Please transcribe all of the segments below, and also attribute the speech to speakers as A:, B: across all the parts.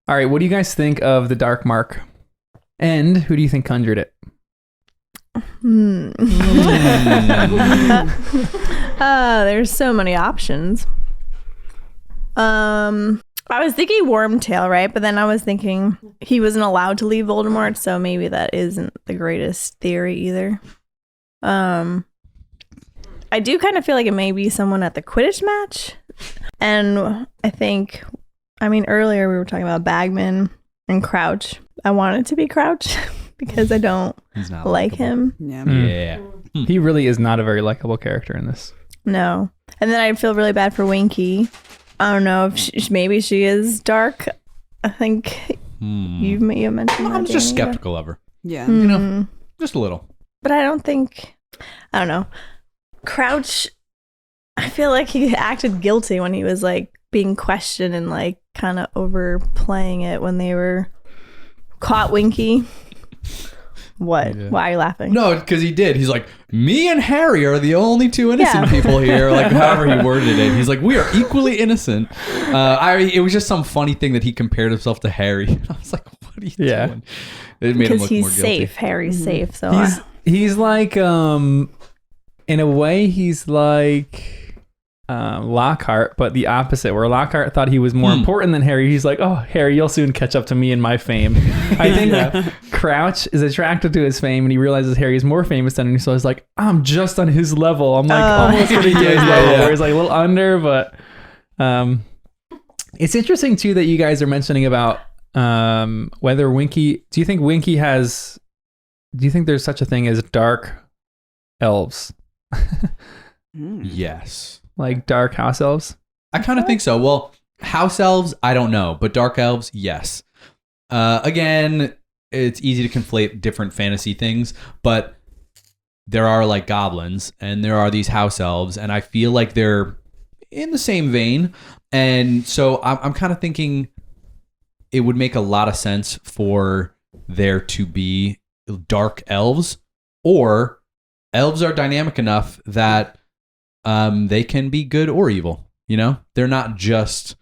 A: All right, what do you guys think of the dark mark? And who do you think conjured it?
B: There's so many options. I was thinking Wormtail, right? But then I was thinking he wasn't allowed to leave Voldemort, so maybe that isn't the greatest theory either. I do kind of feel like it may be someone at the Quidditch match. And earlier we were talking about Bagman and Crouch. I want it to be Crouch because I don't like him.
C: Yeah.
A: He really is not a very likable character in this.
B: No. And then I feel really bad for Winky. I don't know if maybe she is dark. I think you mentioned that.
C: I'm just skeptical of her.
D: Yeah.
C: You know, just a little.
B: But I don't know. Crouch, I feel like he acted guilty when he was like being questioned and like kind of overplaying it when they were caught Winky. What? Yeah. Why are you laughing?
C: No, because he did. He's like, me and Harry are the only two innocent people here. Like, however he worded it. He's like, we are equally innocent. It was just some funny thing that he compared himself to Harry. I was like, what are you doing? It made him look more guilty.
B: Because he's safe. Harry's safe. So
A: he's like, in a way, he's like Lockhart, but the opposite, where Lockhart thought he was more important than Harry. He's like, oh, Harry, you'll soon catch up to me and my fame. I think Crouch is attracted to his fame, and he realizes Harry is more famous than him, so he's like, I'm just on his level. I'm like almost pretty good level, where he's like a little under, but it's interesting too that you guys are mentioning about whether Winky, do you think there's such a thing as dark elves?
C: Yes.
A: Like dark house elves?
C: I kind of think so. Well, house elves, I don't know, but dark elves, yes. Again, it's easy to conflate different fantasy things, but there are like goblins and there are these house elves, and I feel like they're in the same vein. And so I'm kind of thinking it would make a lot of sense for there to be dark elves, or elves are dynamic enough that they can be good or evil. You know, they're not just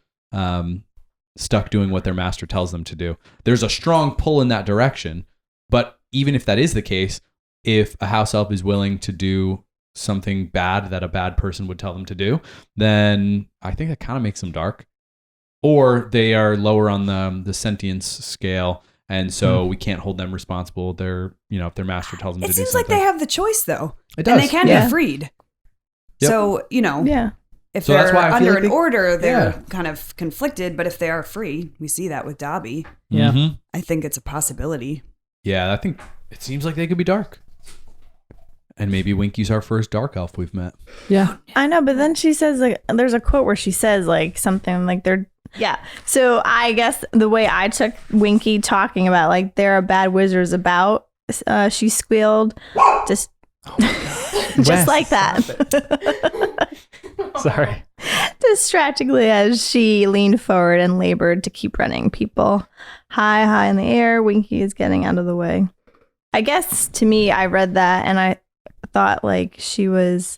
C: stuck doing what their master tells them to do. There's a strong pull in that direction. But even if that is the case, if a house elf is willing to do something bad that a bad person would tell them to do, then I think that kind of makes them dark. Or they are lower on the sentience scale, and so we can't hold them responsible. They're, if their master tells them to do something.
D: It seems like they have the choice, though.
C: It does.
D: And they can be freed.
C: Yep.
D: So, if
C: so
D: they're under an
C: like
D: order, they're kind of conflicted. But if they are free, we see that with Dobby.
A: Yeah.
C: Mm-hmm.
D: I think it's a possibility.
C: Yeah, I think it seems like they could be dark. And maybe Winky's our first dark elf we've met.
A: Yeah.
B: I know, but then she says, like, there's a quote where she says, like, something like they're... Yeah. So I guess the way I took Winky talking about, like, there are bad wizards about, she squealed, just... just like that.
A: Sorry.
B: Distractingly as she leaned forward and labored to keep running. People high in the air. Winky is getting out of the way. I guess to me, I read that and I thought like she was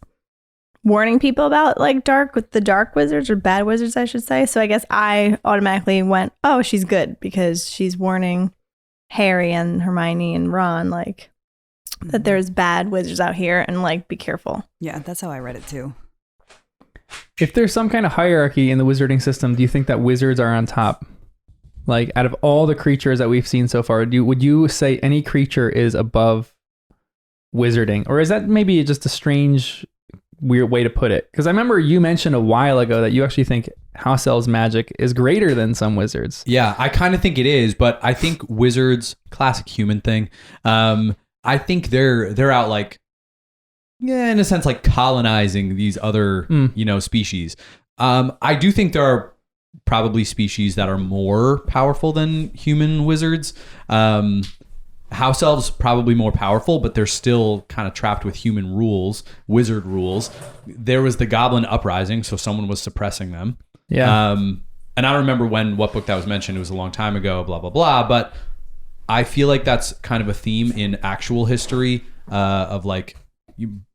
B: warning people about like the dark wizards or bad wizards, I should say. So I guess I automatically went, oh, she's good because she's warning Harry and Hermione and Ron like that there's bad wizards out here and like be careful.
D: Yeah, that's how I read it too.
A: If there's some kind of hierarchy in the wizarding system, do you think that wizards are on top? Like out of all the creatures that we've seen so far, would you say any creature is above wizarding? Or is that maybe just a strange, weird way to put it? Because I remember you mentioned a while ago that you actually think house elves magic is greater than some wizards.
C: Yeah, I kind of think it is, but I think wizards, classic human thing, I think they're out like, yeah, in a sense, like colonizing these other, species. I do think there are probably species that are more powerful than human wizards. House elves probably more powerful, but they're still kind of trapped with human rules, wizard rules. There was the Goblin Uprising, so someone was suppressing them.
A: Yeah.
C: And I don't remember what book that was mentioned. It was a long time ago, blah, blah, blah. But I feel like that's kind of a theme in actual history of like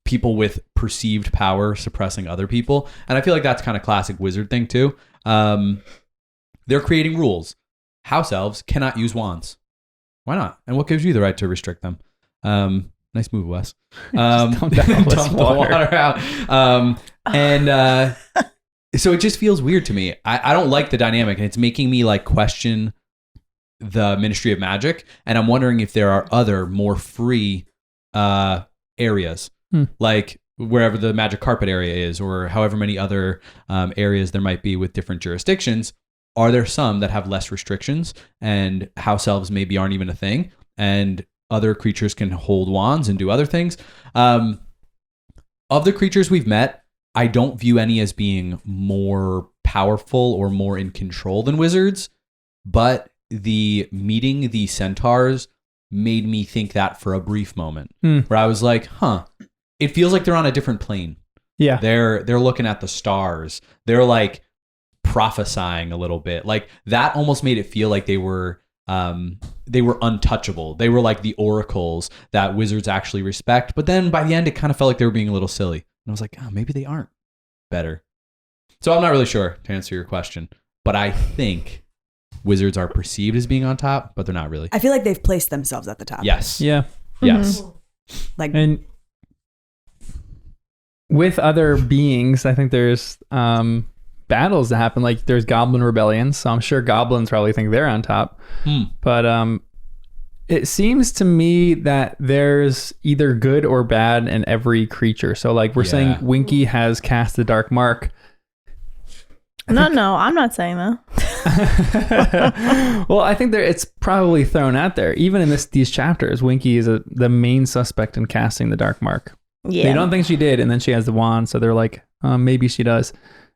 C: people with perceived power suppressing other people. And I feel like that's kind of classic wizard thing too. They're creating rules. house elves cannot use wands. Why not? And what gives you the right to restrict them? Nice move, Wes.
A: Dump
C: Dump the water out. So it just feels weird to me. I don't like the dynamic, and it's making me like question the Ministry of Magic, and I'm wondering if there are other more free areas, like wherever the magic carpet area is, or however many other areas there might be with different jurisdictions. Are there some that have less restrictions, and house elves maybe aren't even a thing, and other creatures can hold wands and do other things? Of the creatures we've met, I don't view any as being more powerful or more in control than wizards, but the meeting the centaurs made me think that for a brief moment, where I was like, it feels like they're on a different plane.
A: Yeah.
C: They're looking at the stars. They're like prophesying a little bit. Like that almost made it feel like they were untouchable. They were like the oracles that wizards actually respect. But then by the end, it kind of felt like they were being a little silly. And I was like, maybe they aren't better. So I'm not really sure to answer your question, but I think wizards are perceived as being on top, but they're not really.
D: I feel like they've placed themselves at the top.
C: Yes.
A: Yeah.
C: Yes.
D: Like,
A: And with other beings, I think there's battles that happen. Like there's goblin rebellions, so I'm sure goblins probably think they're on top. But it seems to me that there's either good or bad in every creature. So like we're saying Winky has cast the dark mark.
B: No, I'm not saying that.
A: Well, I think it's probably thrown out there. Even in these chapters, Winky is the main suspect in casting the dark mark.
B: Yeah.
A: They don't think she did, and then she has the wand, so they're like, maybe she does.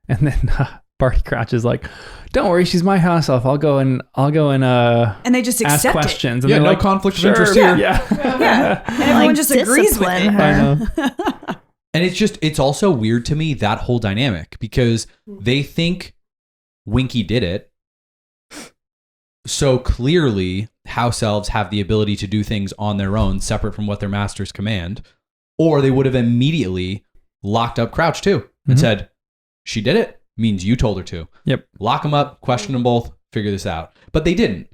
A: And then Barty Crouch is like, "Don't worry, she's my house elf. I'll go and
D: and they just
A: ask
D: accept
A: questions."
D: it.
A: And
C: Yeah,
A: they're
C: no
A: like,
C: conflict
A: "Sure,
C: of interest here.
D: Yeah. And everyone just agrees with it.
B: discipline
A: I
B: her.
A: know.
C: And it's also weird to me, that whole dynamic, because they think Winky did it. So clearly, house elves have the ability to do things on their own, separate from what their masters command, or they would have immediately locked up Crouch too and said, "She did it, means you told her to."
A: Yep.
C: Lock them up, question them both, figure this out. But they didn't.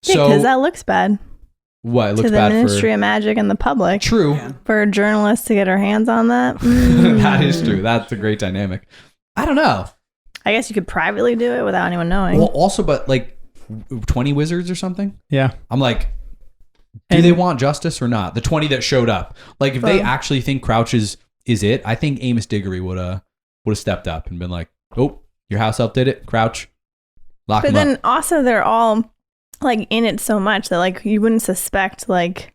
B: Yeah,
C: So
B: because that looks bad
C: what? It looks
B: to the
C: bad
B: Ministry of Magic and the public.
C: True.
D: Yeah.
B: For a journalist to get her hands on that.
C: That is true. That's a great dynamic. I don't know.
B: I guess you could privately do it without anyone knowing.
C: Well, also, but like 20 wizards or something.
A: Yeah.
C: I'm like, do they want justice or not? The 20 that showed up. Like, if they actually think Crouch is it, I think Amos Diggory would have stepped up and been like, "Oh, your house elf did it, Crouch. Lock
B: But
C: him
B: then
C: up."
B: also they're all like in it so much that like you wouldn't suspect like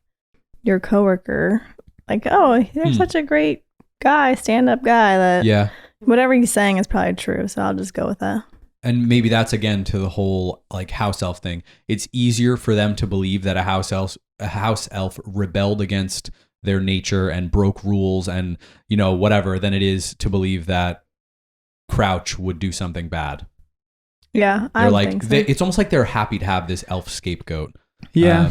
B: your coworker, like, oh, they're such a great guy, stand-up guy, that
C: Yeah.
B: whatever he's saying is probably true. So I'll just go with that.
C: And maybe that's again to the whole like house elf thing. It's easier for them to believe that a house elf rebelled against their nature and broke rules and, you know, whatever, than it is to believe that Crouch would do something bad.
B: Yeah, I
C: They're
B: would
C: like,
B: think so.
C: it's almost like they're happy to have this elf scapegoat.
A: Yeah.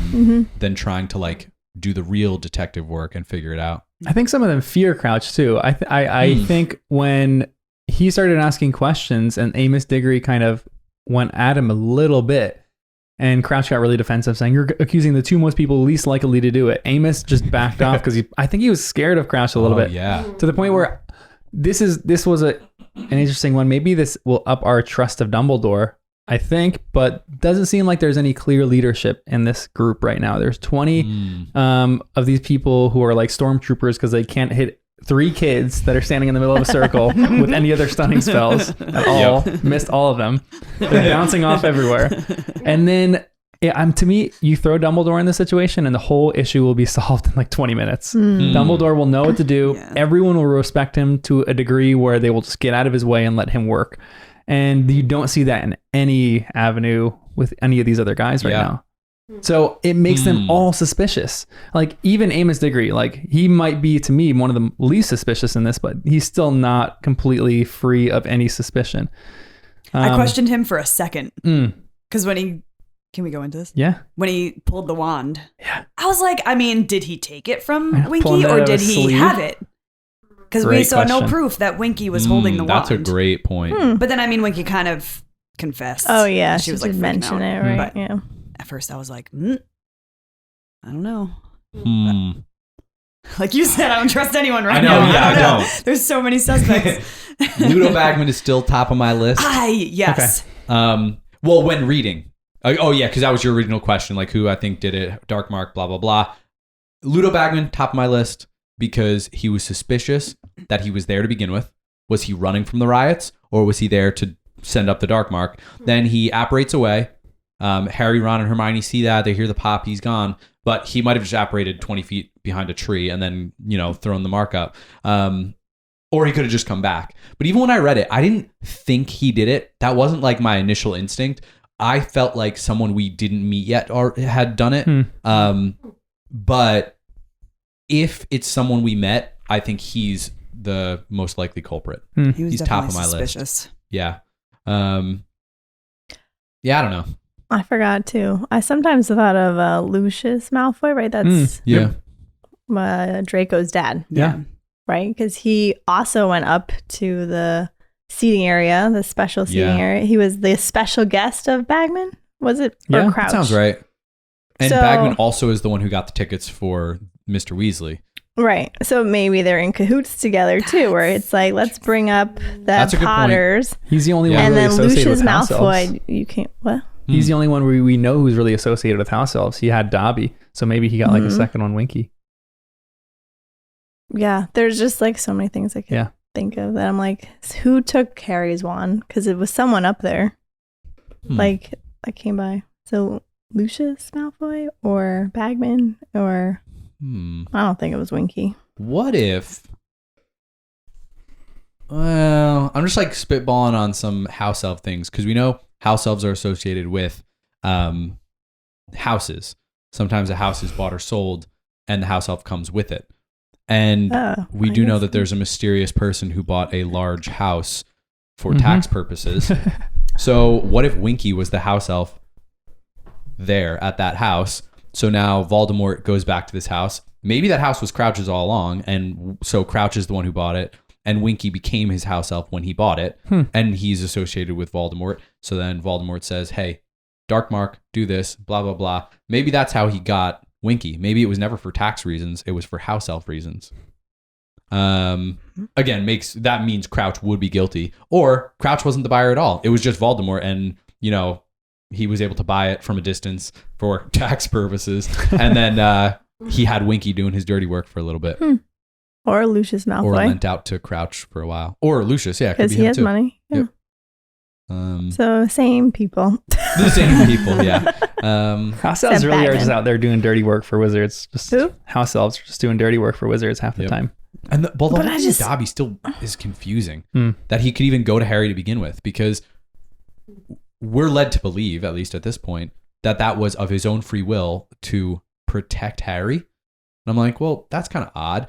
C: Than trying to like do the real detective work and figure it out.
A: I think some of them fear Crouch too. I think when he started asking questions and Amos Diggory kind of went at him a little bit, and Crouch got really defensive, saying, "You're accusing the two most people least likely to do it." Amos just backed off because I think he was scared of Crouch a little bit.
C: Yeah.
A: To the point where this was an interesting one. Maybe this will up our trust of Dumbledore, I think, but doesn't seem like there's any clear leadership in this group right now. There's 20 of these people who are like stormtroopers because they can't hit 3 kids that are standing in the middle of a circle with any other stunning spells at all. Missed all of them. They're bouncing off everywhere. And then to me, you throw Dumbledore in this situation and the whole issue will be solved in like 20 minutes. Dumbledore will know what to do.
D: Yeah.
A: Everyone will respect him to a degree where they will just get out of his way and let him work. And you don't see that in any avenue with any of these other guys right now. So it makes them all suspicious. Like even Amos Diggory, like he might be to me one of the least suspicious in this, but he's still not completely free of any suspicion.
D: I questioned him for a second because can we go into this?
A: Yeah.
D: When he pulled the wand,
A: Yeah.
D: I was like, I mean, did he take it from
A: Pulling
D: Winky
A: it out
D: or
A: of
D: did
A: his
D: he
A: sleeve?
D: have it? Because we
A: Great
D: saw no
A: question.
D: proof that Winky was holding the wand.
C: That's a great point.
D: But then, I mean, Winky kind of confessed.
B: Oh yeah,
D: she was
B: did
D: like
B: mention
D: freaking
B: it,
D: out.
B: right?
D: But
B: Yeah.
D: at first I was like, I don't know.
C: Hmm.
D: Like you said, I don't trust anyone right
C: I know,
D: now.
C: yeah, I
D: know.
C: don't.
D: There's so many suspects.
C: Ludo Bagman is still top of my list.
D: Yes.
C: Well, when reading. Oh, yeah, because that was your original question, like who I think did it, Dark Mark, blah, blah, blah. Ludo Bagman, top of my list, because he was suspicious that he was there to begin with. Was he running from the riots, or was he there to send up the Dark Mark? Then he apparates away. Harry, Ron, and Hermione see that. They hear the pop. He's gone. But he might have just apparated 20 feet behind a tree and then, thrown the mark up. Or he could have just come back. But even when I read it, I didn't think he did it. That wasn't like my initial instinct. I felt like someone we didn't meet yet or had done it. But if it's someone we met, I think he's the most likely culprit.
D: He's
C: top of my
D: suspicious.
C: list. Yeah. I don't know.
B: I forgot too. I sometimes thought of Lucius Malfoy, right? That's Draco's dad,
A: Yeah.
B: right? Because he also went up to the seating area, the special seating area. He was the special guest of Bagman, was it?
A: Yeah,
B: or
A: that
B: Crouch?
C: Sounds right. And
B: So-
C: Bagman also is the one who got the tickets for Mr. Weasley.
B: Right. So maybe they're in cahoots together too, where it's like, let's bring up
C: That's
B: the
C: a good point.
B: Potters.
A: He's the only one
B: And
A: really
B: then
A: associated
B: Lucius
A: with house elves.
B: Malfoy, you can't, what?
A: He's the only one where we know who's really associated with house elves. He had Dobby, so maybe he got like a second one, Winky.
B: Yeah, there's just like so many things I can think of that I'm like, who took Harry's wand? Because it was someone up there, like that came by. So Lucius Malfoy or Bagman or I don't think it was Winky.
C: What if? Well, I'm just like spitballing on some house elf things because we know house elves are associated with houses. Sometimes a house is bought or sold, and the house elf comes with it. And we do know that there's a mysterious person who bought a large house for tax purposes. So what if Winky was the house elf there at that house? So now Voldemort goes back to this house. Maybe that house was Crouch's all along, and so Crouch is the one who bought it, and Winky became his house elf when he bought it, and he's associated with Voldemort. So then Voldemort says, hey, Dark Mark, do this, blah, blah, blah. Maybe that's how he got Winky. Maybe it was never for tax reasons. It was for house elf reasons. Again, that means Crouch would be guilty. Or Crouch wasn't the buyer at all. It was just Voldemort, and, he was able to buy it from a distance for tax purposes. And then he had Winky doing his dirty work for a little bit.
B: Or Lucius Malfoy.
C: Or lent out to Crouch for a while. Or Lucius, yeah.
B: Because he has money. Yeah.
C: Yep.
B: So same people.
C: The same people, yeah.
A: House elves
B: Except
A: really are
B: Bagman.
A: just out there doing dirty work for wizards. Just
B: Who?
A: House elves are just doing dirty work for wizards half the time.
C: And the whole
B: But
C: thing
B: I
C: with
B: just-
C: Dobby still is confusing. That he could even go to Harry to begin with, because we're led to believe, at least at this point, that that was of his own free will to protect Harry. And I'm like, well, that's kind of odd.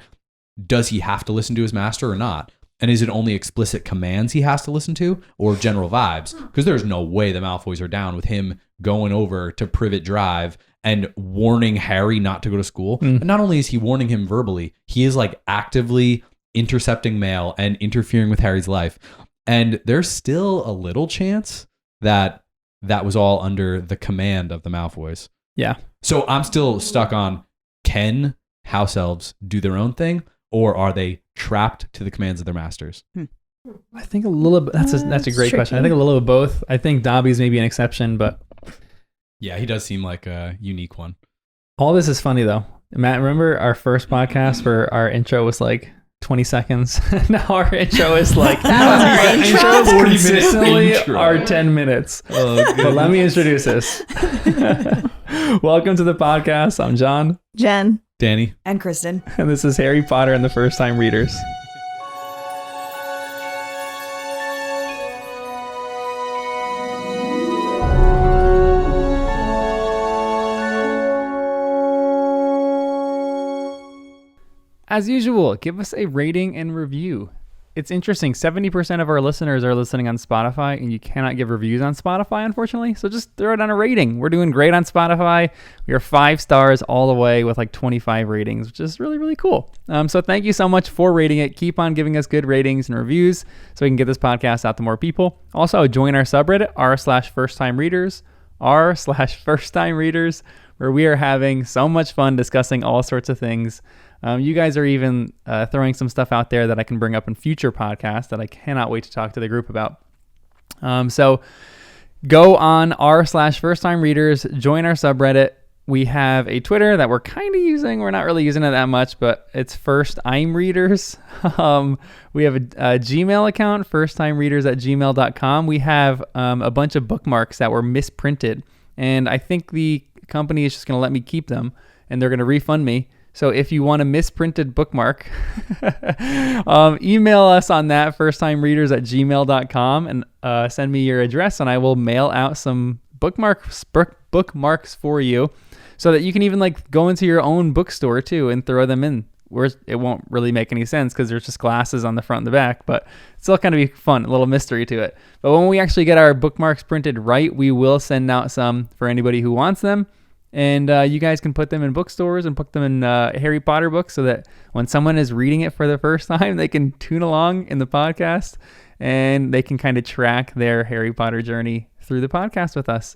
C: Does he have to listen to his master or not? And is it only explicit commands he has to listen to, or general vibes? Because there's no way the Malfoys are down with him going over to Privet Drive and warning Harry not to go to school. And not only is he warning him verbally, he is like actively intercepting mail and interfering with Harry's life. And there's still a little chance that that was all under the command of the Malfoys.
A: Yeah.
C: So I'm still stuck on, can house elves do their own thing, or are they trapped to the commands of their masters?
A: I think a little bit. That's a great question. I
B: tricky.
A: think a little of both. I think Dobby's maybe an exception, but
C: Yeah, he does seem like a unique one.
A: all this is funny though. Matt, remember our first podcast where our intro was like 20 seconds? Now our intro is like
B: That was our intro?
A: is
C: 40 minute
A: consistently
C: intro.
A: our 10 minutes.
C: Oh,
A: But let me introduce this. Welcome to the podcast. I'm John,
B: Jen.
C: Danny.
D: And Kristen.
A: and this is Harry Potter and the First Time Readers. As usual, give us a rating and review. it's interesting. 70% of our listeners are listening on Spotify, and you cannot give reviews on Spotify, unfortunately. So just throw it on a rating. We're doing great on Spotify. We are 5 stars all the way with like 25 ratings, which is really, really cool. So thank you so much for rating it. Keep on giving us good ratings and reviews so we can get this podcast out to more people. Also, join our subreddit, r/first-time readers, r/first-time readers, where we are having so much fun discussing all sorts of things. You guys are even throwing some stuff out there that I can bring up in future podcasts that I cannot wait to talk to the group about. So go on r/first-time readers, join our subreddit. We have a Twitter that we're kind of using. We're not really using it that much, but it's First I'm Readers. We have a Gmail account, firsttimereaders@gmail.com. We have a bunch of bookmarks that were misprinted, and I think the company is just going to let me keep them, and they're going to refund me. So if you want a misprinted bookmark, email us on that, firsttimereaders@gmail.com, and send me your address, and I will mail out some bookmarks for you so that you can even like go into your own bookstore too and throw them in. Where it won't really make any sense because there's just glasses on the front and the back, but it's still kind of be fun, a little mystery to it. But when we actually get our bookmarks printed right, we will send out some for anybody who wants them. And you guys can put them in bookstores and put them in Harry Potter books so that when someone is reading it for the first time, they can tune along in the podcast and they can kind of track their Harry Potter journey through the podcast with us.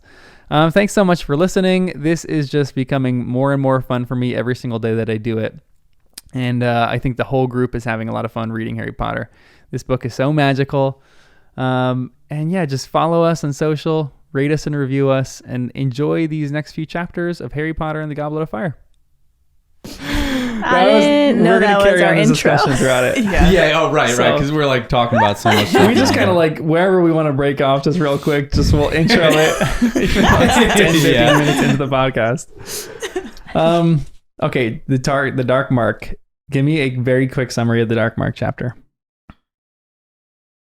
A: Thanks so much for listening. This is just becoming more and more fun for me every single day that I do it. And I think the whole group is having a lot of fun reading Harry Potter. This book is so magical. And yeah, just follow us on social, rate us and review us, and enjoy these next few chapters of Harry Potter and the Goblet of Fire.
B: I didn't know that was our intro.
A: Throughout it.
C: Yeah. Right. Because we're like talking about so much stuff.
A: We just kind of like wherever we want to break off, just real quick, just we'll intro it. Even though it's 10, 15 minutes into the podcast. Okay, the Dark Mark. Give me a very quick summary of the Dark Mark chapter.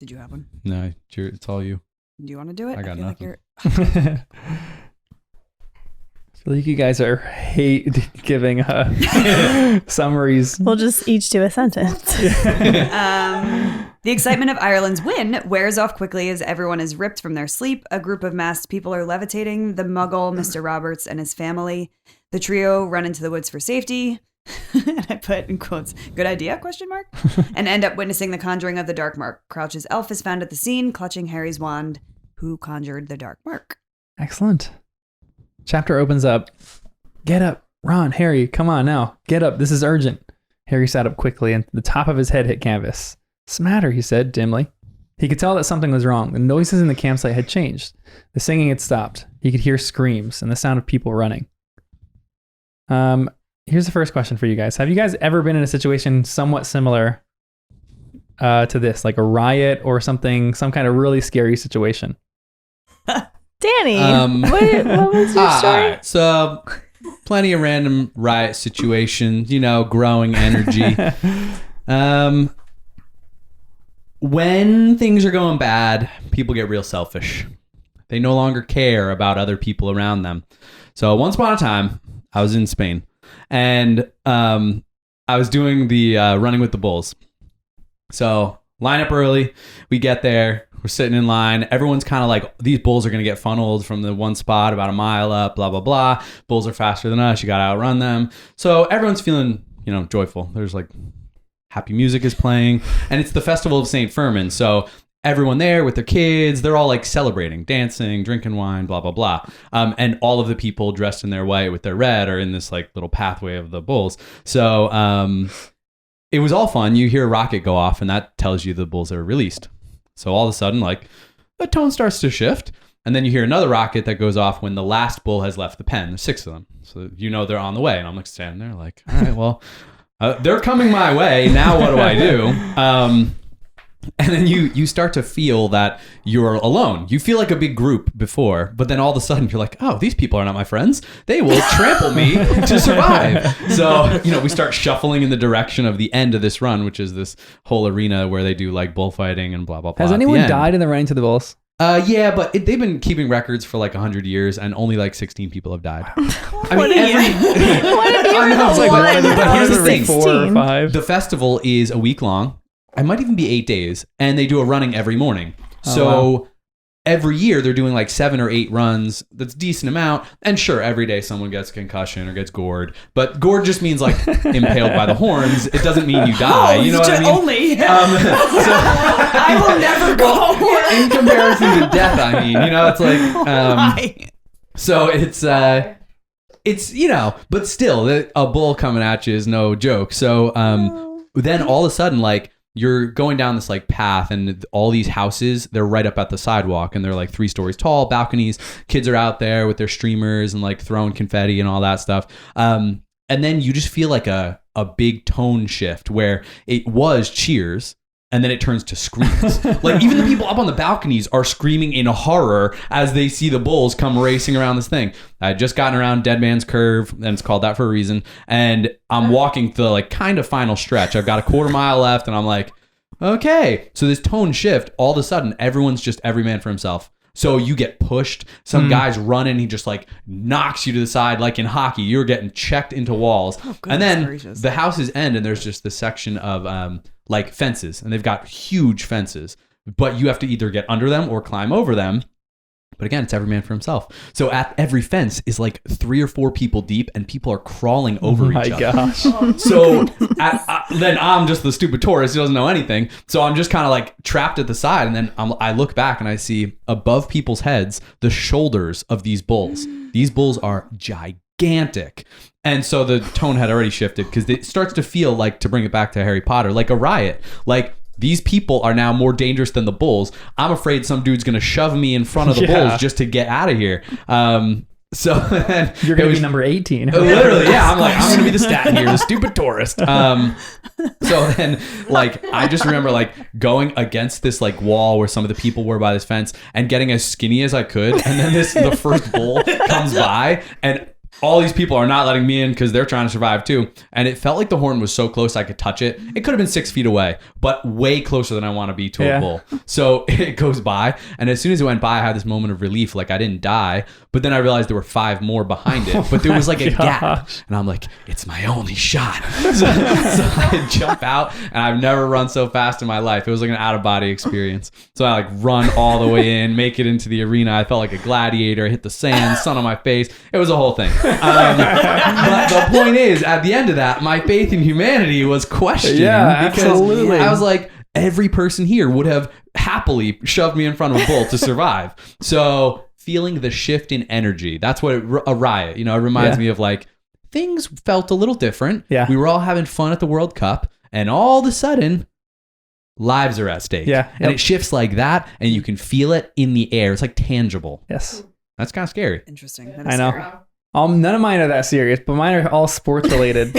D: Did you have one?
C: No, it's all you.
D: Do you want to do it?
C: I got nothing.
A: I feel like you guys hate giving summaries.
B: We'll just each do a sentence.
D: The excitement of Ireland's win wears off quickly as everyone is ripped from their sleep. A group of masked people are levitating. The Muggle, Mr. Roberts, and his family. The trio run into the woods for safety. And I put in quotes, "Good idea?" ? And end up witnessing the conjuring of the Dark Mark. Crouch's elf is found at the scene, clutching Harry's wand. Who conjured the Dark Mark?
A: Excellent. Chapter opens up. Get up, Ron, Harry, come on now. Get up, this is urgent. Harry sat up quickly and the top of his head hit canvas. "What's the matter?" he said dimly. He could tell that something was wrong. The noises in the campsite had changed. The singing had stopped. He could hear screams and the sound of people running. Here's the first question for you guys. Have you guys ever been in a situation somewhat similar to this, like a riot or something, some kind of really scary situation?
B: Danny, what was your story?
C: All right. So, plenty of random riot situations, growing energy. When things are going bad, people get real selfish. They no longer care about other people around them. So, once upon a time, I was in Spain. And I was doing the running with the bulls. So line up early. We get there. We're sitting in line. Everyone's kind of like, these bulls are going to get funneled from the one spot about a mile up, blah, blah, blah. Bulls are faster than us. You got to outrun them. So everyone's feeling, joyful. There's like happy music is playing. And it's the festival of St. Firmin. So everyone there with their kids, they're all like celebrating, dancing, drinking wine, blah, blah, blah. And all of the people dressed in their white with their red are in this like little pathway of the bulls. So it was all fun. You hear a rocket go off and that tells you the bulls are released. So all of a sudden, like the tone starts to shift. And then you hear another rocket that goes off when the last bull has left the pen. There's 6 of them. So they're on the way. And I'm like standing there like, all right, well, they're coming my way. Now what do I do? And then you start to feel that you're alone. You feel like a big group before, but then all of a sudden you're like, oh, these people are not my friends. They will trample me to survive. So, we start shuffling in the direction of the end of this run, which is this whole arena where they do like bullfighting and blah, blah, blah.
A: Has anyone died in the running to the bulls?
C: Yeah, but they've been keeping records for like 100 years and only like 16 people have died.
B: What if you're
C: but here's the thing.
A: 4 or 5.
C: The festival is a week long. it might even be 8 days, and they do a running every morning.
A: Oh,
C: So
A: wow.
C: every year they're doing like 7 or 8 runs. That's a decent amount. And sure, every day someone gets a concussion or gets gored. But gored just means like impaled by the horns. It doesn't mean you die. You know what I mean?
D: Only. I will never go.
C: In comparison to death, I mean, you know, it's like, so it's, you know, but still a bull coming at you is no joke. So, then all of a sudden, like, you're going down this like path and all these houses, they're right up at the sidewalk and they're like 3 stories tall, balconies. Kids are out there with their streamers and like throwing confetti and all that stuff. And then you just feel like a big tone shift where it was cheers and then it turns to screams. Like even the people up on the balconies are screaming in horror as they see the bulls come racing around this thing. I had just gotten around Dead Man's Curve, and it's called that for a reason. And I'm walking the like kind of final stretch. I've got a quarter mile left, and I'm like, okay. So this tone shift, all of a sudden, everyone's just every man for himself. So you get pushed. Some guy's running. He just like knocks you to the side. Like in hockey, you're getting checked into walls. And then the houses end, and there's just this section of like fences, and they've got huge fences. But you have to either get under them or climb over them. But again, it's every man for himself. So at every fence is like 3 or 4 people deep, and people are crawling over each other.
A: Gosh.
C: So then I'm just the stupid tourist who doesn't know anything. So I'm just kind of like trapped at the side. And then I look back and I see above people's heads the shoulders of these bulls. These bulls are gigantic. And so the tone had already shifted because it starts to feel like, to bring it back to Harry Potter, like a riot. Like, these people are now more dangerous than the bulls. I'm afraid some dude's going to shove me in front of the bulls just to get out of here. So
A: You're going to be number 18.
C: Literally, yeah. I'm like, I'm going to be the stat here, the stupid tourist. So then, like, I just remember like going against this like wall where some of the people were by this fence and getting as skinny as I could. And then the first bull comes by, and all these people are not letting me in because they're trying to survive too. And it felt like the horn was so close I could touch it. It could have been 6 feet away, but way closer than I want to be to a bull. So it goes by. And as soon as it went by, I had this moment of relief. Like I didn't die. But then I realized there were 5 more behind it. But there was like a gap. And I'm like, it's my only shot. So I jump out, and I've never run so fast in my life. It was like an out-of-body experience. So I like run all the way in, make it into the arena. I felt like a gladiator. I hit the sand, sun on my face. It was a whole thing. But the point is, at the end of that, my faith in humanity was questioned.
A: Yeah, absolutely.
C: I was like, every person here would have happily shoved me in front of a bull to survive. So feeling the shift in energy, that's what a riot, you know, it reminds me of like, things felt a little different.
A: Yeah.
C: We were all having fun at the World Cup, and all of a sudden, lives are at stake.
A: Yeah.
C: And it shifts like that, and you can feel it in the air. It's like tangible.
A: Yes.
C: That's kind of scary.
D: Interesting.
A: I know. Scary. None of mine are that serious, but mine are all sports related.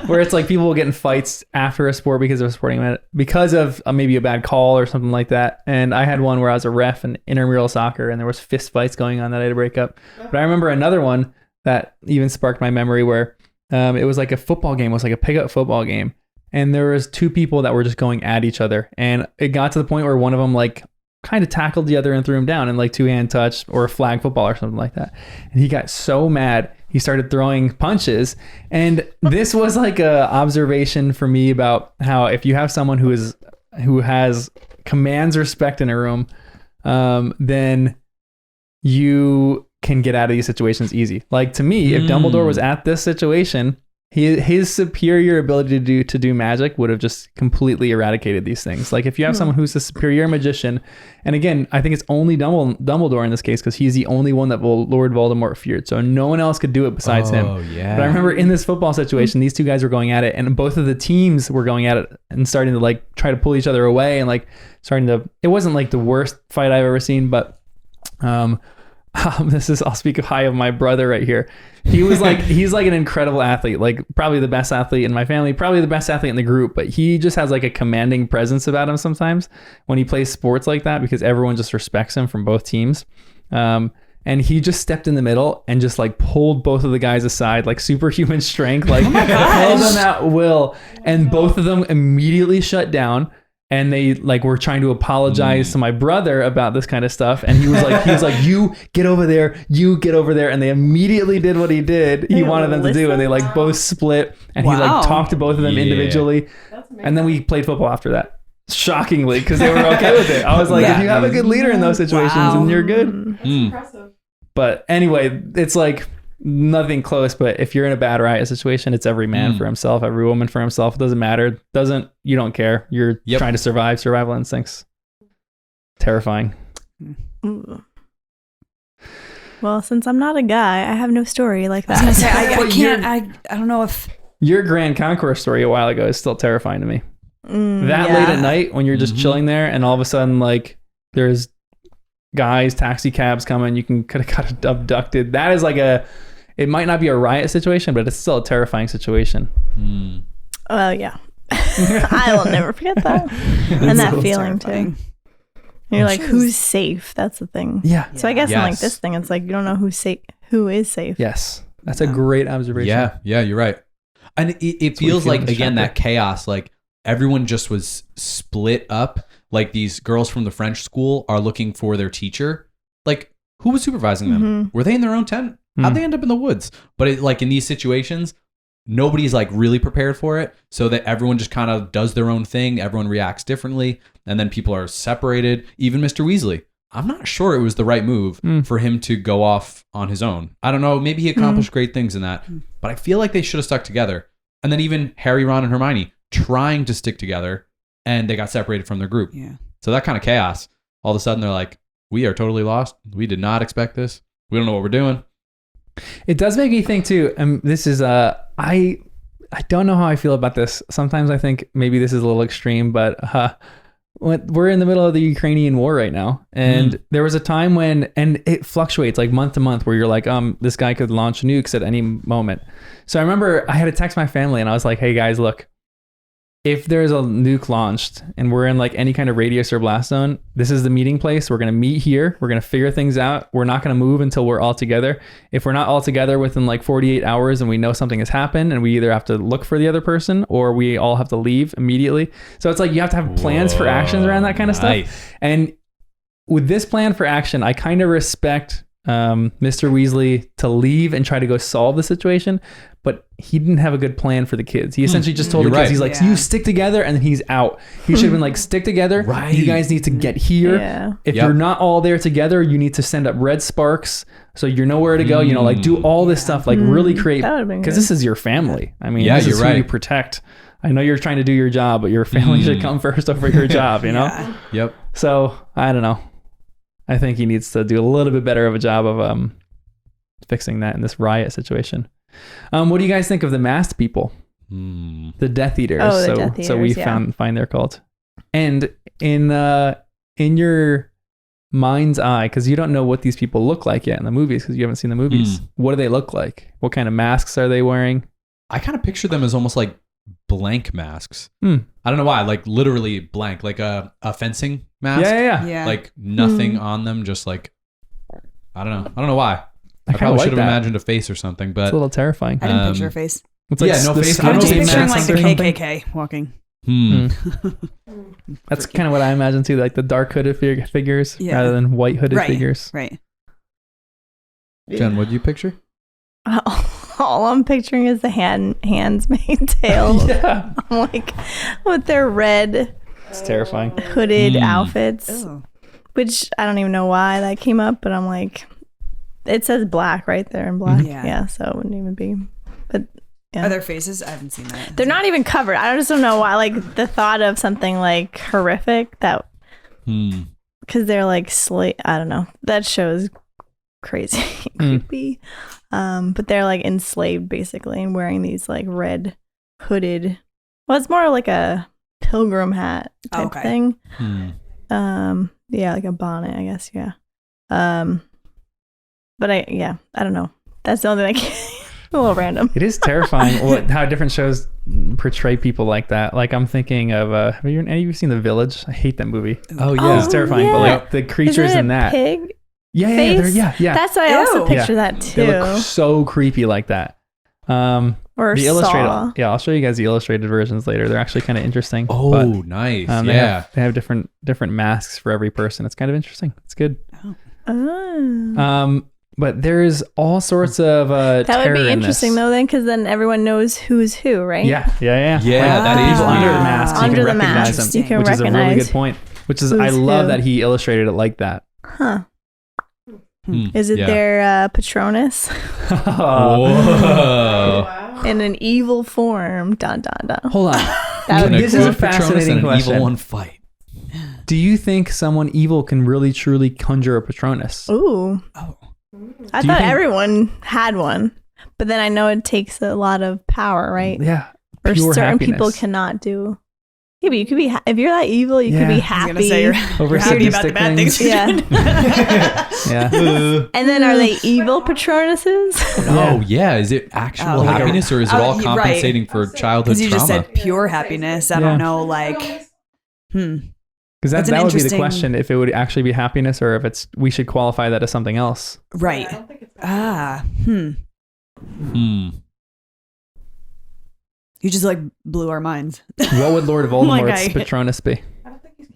A: Where it's like people will get in fights after a sport because of a sporting event, because of maybe a bad call or something like that. And I had one where I was a ref in intramural soccer, and there was fist fights going on that I had to break up. But I remember another one that even sparked my memory where it was like a football game. It was like a pickup football game. And there was 2 people that were just going at each other. And it got to the point where one of them like kind of tackled the other and threw him down in like 2-hand touch or a flag football or something like that. And he got so mad, he started throwing punches. And this was like a observation for me about how if you have someone who has commands respect in a room, then you can get out of these situations easy. Like to me, if Dumbledore was at this situation, his superior ability to do magic would have just completely eradicated these things. Like if you have someone who's a superior magician, and again, I think it's only Dumbledore in this case because he's the only one that Lord Voldemort feared. So no one else could do it besides him.
C: Yeah.
A: But I remember in this football situation, these 2 guys were going at it, and both of the teams were going at it and starting to like try to pull each other away and like starting to. It wasn't like the worst fight I've ever seen, but I'll speak high of my brother right here. He was like, he's like an incredible athlete, like probably the best athlete in my family, probably the best athlete in the group, but he just has like a commanding presence about him sometimes when he plays sports like that because everyone just respects him from both teams. And he just stepped in the middle and just like pulled both of the guys aside, like superhuman strength, like held them at will. And both of them immediately shut down. and they like were trying to apologize to my brother about this kind of stuff, and he was like, you get over there, and they immediately did what he did. He wanted them to do, and they like both split, and he like talked to both of them individually, and then we played football after that. Shockingly, because they were okay with it. I was like, if you have a good leader in those situations, then you're good.
E: That's impressive.
A: But anyway, it's like nothing close. But if you're in a bad riot situation, it's every man for himself, every woman for himself. It doesn't matter. You don't care. You're trying to survive. Survival instincts. Terrifying.
B: Well, since I'm not a guy, I have no story like that.
D: I was gonna say, I don't know if
A: your Grand Conqueror story a while ago is still terrifying to me. That late at night when you're just chilling there, and all of a sudden, like, there's guys, taxi cabs coming, you could have got abducted. That is like it might not be a riot situation, but it's still a terrifying situation.
B: Well, yeah. I will never forget that. And that feeling too. And you're like, who's safe? That's the thing.
A: Yeah.
B: So I guess in like this thing, it's like you don't know who's safe, who is safe.
A: Yes. That's a great observation.
C: Yeah, you're right. And it feels like, again, that chaos, like everyone just was split up. Like these girls from the French school are looking for their teacher. Like, who was supervising them? Were they in their own tent? How'd they end up in the woods? But like in these situations, nobody's like really prepared for it. So that everyone just kind of does their own thing. Everyone reacts differently. And then people are separated. Even Mr. Weasley. I'm not sure it was the right move for him to go off on his own. I don't know. Maybe he accomplished great things in that. But I feel like they should have stuck together. And then even Harry, Ron, and Hermione trying to stick together, and they got separated from their group. Yeah. So that kind of chaos, all of a sudden they're like, we are totally lost. We did not expect this. We don't know what we're doing.
A: It does make me think too, and this is I don't know how I feel about this. Sometimes I think maybe this is a little extreme, but we're in the middle of the Ukrainian war right now, and there was a time when, and it fluctuates like month to month, where you're like, this guy could launch nukes at any moment. So I remember I had to text my family, and I was like, hey guys, look, if there's a nuke launched and we're in like any kind of radius or blast zone, this is the meeting place. We're going to meet here. We're going to figure things out. We're not going to move until we're all together. If we're not all together within like 48 hours and we know something has happened, and we either have to look for the other person or we all have to leave immediately. So it's like you have to have plans for actions around that kind of stuff. And with this plan for action, I kind of respect Mr. Weasley to leave and try to go solve the situation, but he didn't have a good plan for the kids. He essentially just told the kids, he's like, you stick together, and then he's out. He should have been like, stick together. Right. You guys need to get here. Yeah. If you're not all there together, you need to send up red sparks so you know where to go, like do all this stuff, like really create, because this is your family. I mean, this is who you protect. I know you're trying to do your job, but your family should come first over your job, you know?
C: Yep.
A: So I don't know. I think he needs to do a little bit better of a job of fixing that in this riot situation. What do you guys think of the masked people? The Death Eaters.
B: Oh, the Death Eaters,
A: so we find their cult. And in your mind's eye, because you don't know what these people look like yet in the movies, because you haven't seen the movies. What do they look like? What kind of masks are they wearing?
C: I kind of picture them as almost like blank masks. I don't know why, like literally blank, like a fencing mask.
A: Yeah.
C: Like nothing on them, just like, I don't know why. I probably should have imagined a face or something, but
A: it's a little terrifying.
D: I didn't picture a face.
A: It's like
C: no face.
D: I'm just picturing like the KKK walking.
A: That's kind of what I imagine too, like the dark hooded figures rather than white hooded figures.
D: Right.
C: Jen, what do you picture?
B: All I'm picturing is the handsmaid tail. I'm like, with their red,
A: it's terrifying,
B: hooded outfits, which I don't even know why that came up, but I'm like, it says black right there in black. Yeah, so it wouldn't even be. But
D: are there faces? I haven't seen that.
B: They're not even covered. I just don't know why. Like the thought of something like horrific that, because they're like I don't know. That show's crazy, creepy. But they're like enslaved basically and wearing these like red hooded. Well, it's more like a pilgrim hat type thing. Yeah, like a bonnet, I guess. Yeah. But I don't know. That's the only thing a little random.
A: It is terrifying how different shows portray people like that. Like I'm thinking of have any of you seen The Village? I hate that movie. It's terrifying. But like the creatures in that.
B: Pig?
A: Yeah.
B: That's why I also picture that too.
A: They look so creepy like that.
B: Or
A: the illustrated.
B: Saw.
A: Yeah, I'll show you guys the illustrated versions later. They're actually kind of interesting.
C: Oh,
A: but,
C: nice.
A: they have different masks for every person. It's kind of interesting. It's good.
B: Oh.
A: But there's all sorts of
B: That would
A: terror
B: be
A: in
B: interesting
A: this.
B: though, then, because then everyone knows who's who, right?
A: Yeah.
C: Yeah,
A: Like,
C: that is
A: people under the mask,
B: Under
A: you
B: the
A: can recognize
B: mask,
A: them,
B: you can
A: which is a really
B: recognize
A: good point. Which is, I
B: who's
A: love
B: who.
A: that he illustrated it like that.
B: Huh. Is it
C: Yeah.
B: their Patronus
C: Whoa.
B: in an evil form? Dun dun dun.
A: Hold on.
B: That would
C: Can
A: This
C: a
A: is a
C: good Patronus
A: fascinating
C: and an
A: question.
C: evil one fight?
A: Do you think someone evil can really truly conjure a Patronus?
B: Ooh.
C: Oh.
B: I
A: Do you
B: thought
A: think-
B: everyone had one, but then I know it takes a lot of power, right?
A: Yeah.
B: Or
A: pure
B: certain
A: happiness.
B: people cannot do. Yeah, but you could be if you're that evil, you could
A: Yeah.
B: be
A: I
D: I was gonna
B: happy.
D: say you're
A: Over
D: happy about the
A: sadistic
D: bad things.
A: things.
B: Yeah.
A: Yeah.
B: And then are they evil Patronuses?
C: Oh, yeah. Is it actual
D: Oh, like
C: happiness or is it
D: oh,
C: all
D: right.
C: compensating for childhood
D: Because you
C: trauma?
D: just said pure happiness. I
A: Yeah.
D: don't know, like,
A: Because
D: That's an
A: that would be the
D: interesting-
A: question, if it would actually be happiness or if it's we should qualify that as something else.
D: right. You just like blew our minds.
A: What would Lord
D: Like
A: Voldemort's
D: I-
A: Patronus be?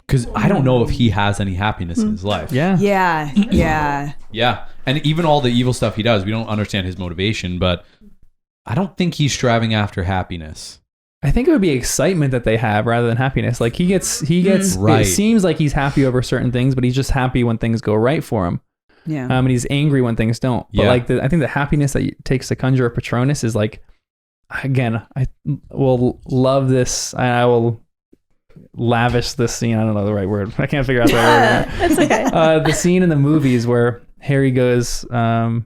C: Because I don't know if he has any happiness in his life.
A: Yeah.
D: Yeah, yeah.
C: Yeah. And even all the evil stuff he does, we don't understand his motivation, but I don't think he's striving after happiness.
A: I think it would be excitement that they have rather than happiness. Like he gets
C: Right.
A: It seems like he's happy over certain things, but he's just happy when things go right for him.
D: Yeah.
A: And he's angry when things don't. But
C: Yeah.
A: like I think the happiness that it takes to conjure a Patronus is like, again, I will love this. I will lavish this scene. I don't know the right word. I can't figure out the right word.
B: It's okay.
A: The scene in the movies where Harry goes, I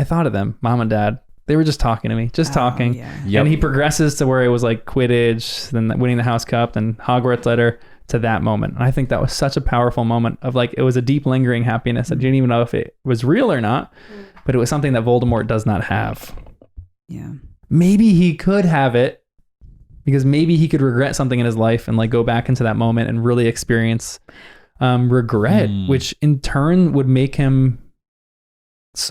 A: thought of them, mom and dad. They were just talking to me, just talking.
D: Yeah.
C: Yep.
A: And he progresses to where it was like Quidditch, then winning the House Cup, then Hogwarts letter to that moment. And I think that was such a powerful moment of like, it was a deep lingering happiness. I didn't even know if it was real or not, but it was something that Voldemort does not have.
D: Yeah.
A: Maybe he could have it because maybe he could regret something in his life and like go back into that moment and really experience regret, which in turn would make him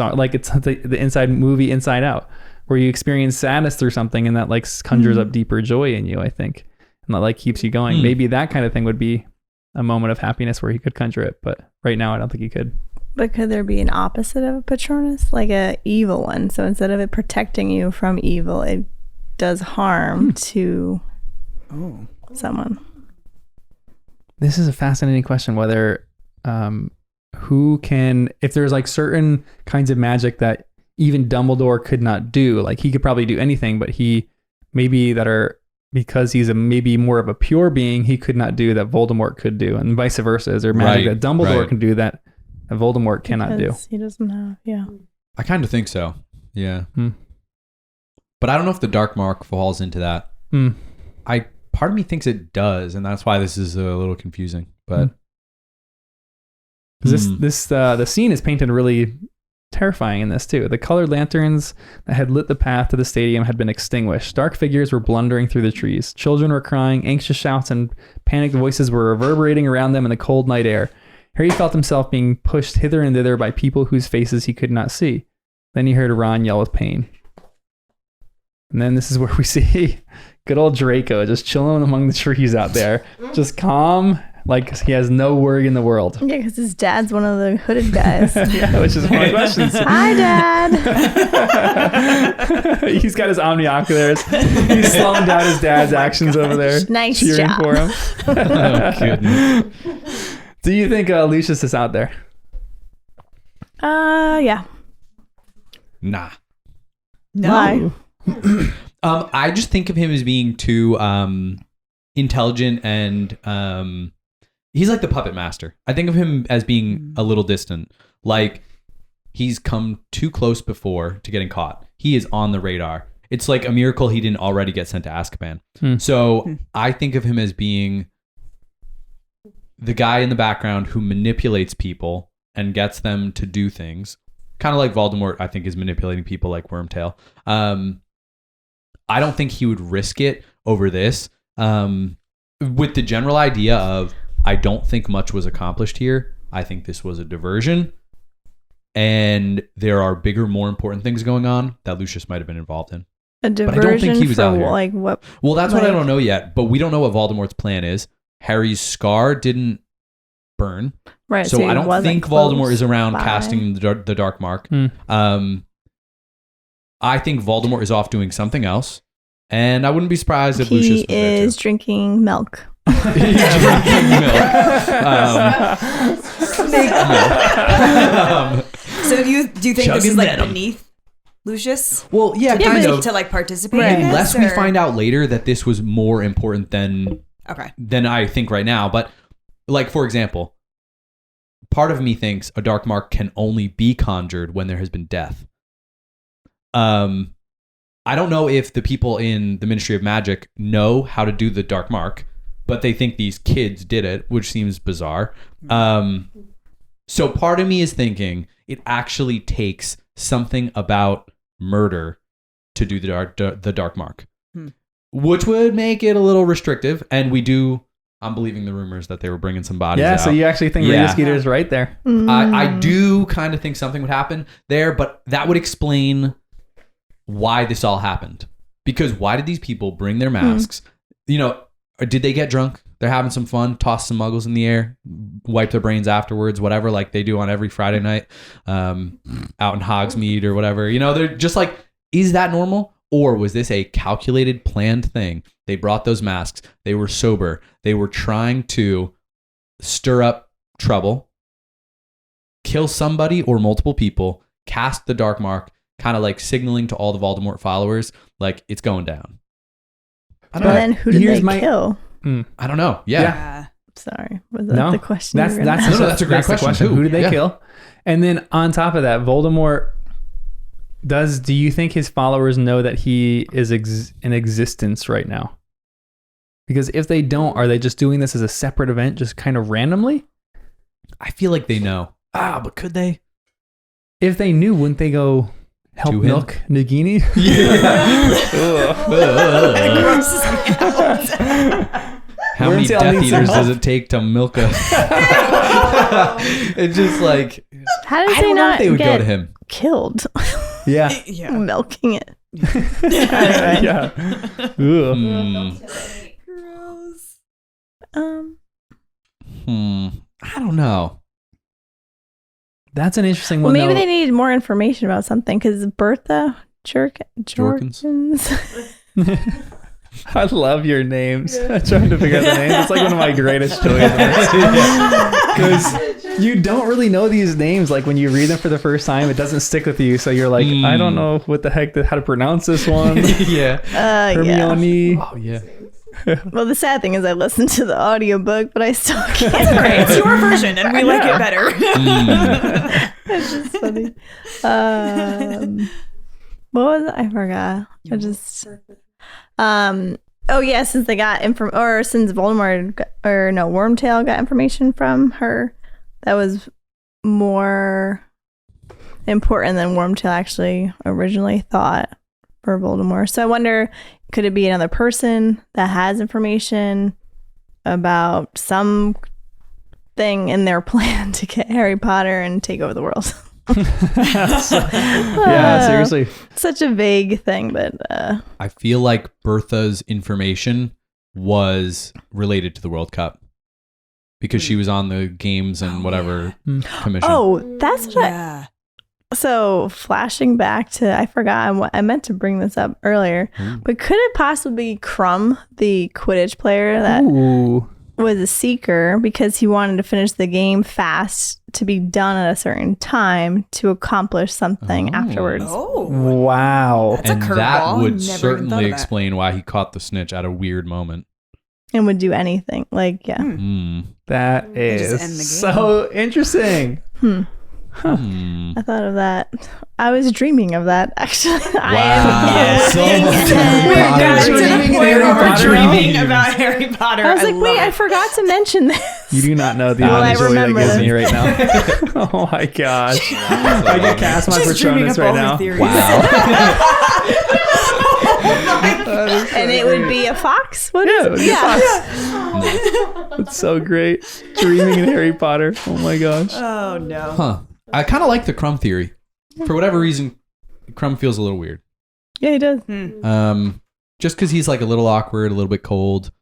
A: like it's the inside movie Inside Out, where you experience sadness through something and that like conjures up deeper joy in you, I think, and that like keeps you going. Maybe that kind of thing would be a moment of happiness where he could conjure it, but right now I don't think he could.
B: But could there be an opposite of a Patronus, like a evil one? So instead of it protecting you from evil, it does harm to someone.
A: This is a fascinating question, whether who can, if there's like certain kinds of magic that even Dumbledore could not do, like he could probably do anything, but he maybe that are, because he's maybe more of a pure being, he could not do that Voldemort could do, and vice versa. Is there magic that Dumbledore can do that Voldemort cannot do?
B: Because he doesn't have, yeah.
C: I kind of think so. Yeah. But I don't know if the Dark Mark falls into that. Part of me thinks it does, and that's why this is a little confusing. But
A: the scene is painted really terrifying in this too. The colored lanterns that had lit the path to the stadium had been extinguished. Dark figures were blundering through the trees. Children were crying. Anxious shouts and panicked voices were reverberating around them in the cold night air. Harry felt himself being pushed hither and thither by people whose faces he could not see. Then he heard Ron yell with pain. And then this is where we see good old Draco just chilling among the trees out there, just calm, like he has no worry in the world.
B: Yeah, because his dad's one of the hooded guys.
A: Yeah, which is one of the questions.
B: Hi, Dad.
A: He's got his omnioculars. He's slowing down his dad's actions over there.
B: Nice
A: cheering
B: job.
A: for him.
C: oh, goodness.
A: Do you think Lucius is out there?
B: Yeah.
C: Nah.
D: No.
B: Why?
C: I just think of him as being too intelligent and he's like the puppet master. I think of him as being a little distant. Like he's come too close before to getting caught. He is on the radar. It's like a miracle he didn't already get sent to Azkaban. So I think of him as being the guy in the background who manipulates people and gets them to do things. Kind of like Voldemort, I think, is manipulating people like Wormtail. I don't think he would risk it over this. With the general idea of, I don't think much was accomplished here. I think this was a diversion. And there are bigger, more important things going on that Lucius might have been involved in.
B: A
C: don't think
B: diversion
C: he was out here.
B: like what?
C: Well, that's what I
B: Like-
C: don't know yet, but we don't know what Voldemort's plan is. Harry's scar didn't burn.
B: Right.
C: So
B: he
C: I don't
B: wasn't
C: think Voldemort
B: close
C: is around
B: by.
C: casting the dark mark.
A: Hmm.
C: I think Voldemort is off doing something else. And I wouldn't be surprised if Lucius
B: He
C: was there
B: is
C: too.
B: drinking milk.
C: He's drinking milk. Snake milk.
D: So do you think this
C: Chugging
D: is like
C: venom.
D: beneath Lucius?
C: Well, yeah,
B: Yeah,
C: kind
B: but-
C: of.
D: To like participate?
B: Right.
D: in this,
C: Unless we
D: or-
C: find out later that this was more important than
D: Okay.
C: I think right now. But like, for example, part of me thinks a dark mark can only be conjured when there has been death. I don't know if the people in the Ministry of Magic know how to do the dark mark, but they think these kids did it, which seems bizarre. So part of me is thinking it actually takes something about murder to do the dark mark, which would make it a little restrictive. And I'm believing the rumors that they were bringing some bodies out.
A: So you actually think
C: Yeah.
A: Rita Skeeter's right there?
C: I do kind of think something would happen there, but that would explain why this all happened. Because why did these people bring their masks? You know, or did they get drunk? They're having some fun, toss some muggles in the air, wipe their brains afterwards, whatever, like they do on every Friday night out in Hogsmeade or whatever. You know, they're just like, is that normal? Or was this a calculated, planned thing? They brought those masks. They were sober. They were trying to stir up trouble, kill somebody or multiple people, cast the dark mark, kind of like signaling to all the Voldemort followers, like it's going down. I
B: And
C: don't know.
B: then who did
A: Here's
B: they
A: my-
B: kill?
C: I don't know. Yeah.
D: Yeah.
B: Sorry, was that
A: No,
B: the question?
A: that's
B: you were gonna
A: that's
B: ask?
C: No, that's a great
A: the
C: question.
A: Who did they
C: Yeah.
A: kill? And then on top of that, Voldemort do you think his followers know that he is in existence right now? Because if they don't, are they just doing this as a separate event, just kind of randomly?
C: I feel like they know. But could they?
A: If they knew, wouldn't they go help
C: To him?
A: milk Nagini?
D: Grosses me out.
C: How many
A: Wurmtail
C: Death
A: needs some
C: Eaters does
A: help.
C: it take to milk a... It's just like...
B: How does
C: I
B: he
C: don't know
B: not
C: if they would
B: get
C: go to him.
B: killed?
A: Yeah.
D: Yeah.
B: Milking it.
A: Yeah. Ugh.
D: Gross.
C: I don't know.
A: That's an interesting
B: Well,
A: one.
B: maybe
A: though.
B: they needed more information about something because Bertha
C: Jorkins.
B: Jorkins.
A: I love your names. I'm trying to figure out the names. It's like one of my greatest joys. Because you don't really know these names. Like when you read them for the first time, it doesn't stick with you. So you're like, I don't know what the heck, how to pronounce this one.
C: Yeah.
B: Yeah.
A: Hermione.
C: Oh, yeah.
B: Well, the sad thing is I listened to the audiobook, but I still can't.
D: Great. It's your version, and we like it better.
B: It's just funny. What was it? I forgot. I just. Oh yeah, since they got since Voldemort Wormtail got information from her, that was more important than Wormtail actually originally thought for Voldemort. So I wonder, could it be another person that has information about some thing in their plan to get Harry Potter and take over the world?
A: Yeah, seriously.
B: Such a vague thing, but
C: I feel like Bertha's information was related to the World Cup because she was on the games and whatever commission.
B: oh, that's what
D: Yeah.
B: So flashing back to, I forgot, I meant to bring this up earlier, but could it possibly be Crumb, the Quidditch player that
A: Ooh.
B: was a seeker because he wanted to finish the game fast to be done at a certain time to accomplish something afterwards?
D: Oh.
A: Wow.
D: That's a
C: and
D: curveball.
C: that would
D: Never even thought
C: certainly
D: of that.
C: explain why he caught the snitch at a weird moment.
B: And would do anything. Like, yeah.
A: That
D: They just
A: is
D: end the game.
A: so interesting.
B: I thought of that. I was dreaming of that, actually.
C: Wow. So much
D: We're
C: Harry
D: got
C: Potter.
D: to the
A: Dreaming
D: point where
A: Harry
D: we're
A: Potter.
D: dreaming about Harry Potter.
B: I was like,
D: love
B: wait, I
D: it.
B: forgot to mention this.
A: You do not know the
B: Well, I
A: amount of joy that
B: remember
A: gives
B: this.
A: me right now. Oh my gosh. I get cast my
D: Just dreaming
A: Patronus
D: up
A: right
D: all her
A: now.
D: theories.
B: And it would be a fox? What
A: Yeah,
B: is
A: it would
B: it?
A: be a
B: Yeah.
A: It's so great. Dreaming in Harry Potter. Oh my gosh.
D: Oh, no.
C: Huh. I kind of like the Crumb theory. For whatever reason, Crumb feels a little weird.
B: Yeah, he does.
C: Just because he's like a little awkward, a little bit cold.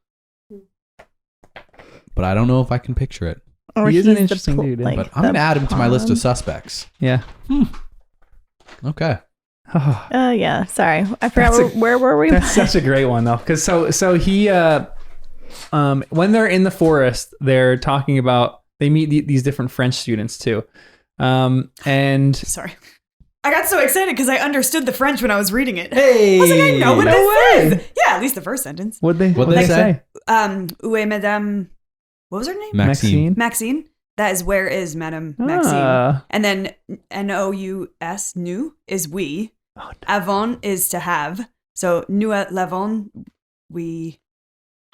C: But I don't know if I can picture it.
B: Or
A: He is an
B: he's the
A: interesting dude, yeah.
C: But I'm going to add him to my list of
B: pawn.
C: suspects.
A: Yeah.
C: Okay.
B: Yeah. Sorry, I forgot where were we?
A: That's such a great one though, because so he when they're in the forest, they're talking about they meet these different French students too, and
D: Sorry. I got so excited because I understood the French when I was reading it.
C: Hey!
D: I was like, I know what
A: No
D: this
A: way.
D: is. Yeah, at least the first sentence.
A: what'd they
C: they say?
D: Où est Madame... What was her name?
C: Maxine.
D: Maxine. That is where is Madame Maxine.
A: Ah.
D: And then N-O-U-S, nous, is we.
A: Oh, no.
D: Avon is to have. So nous l'avons, we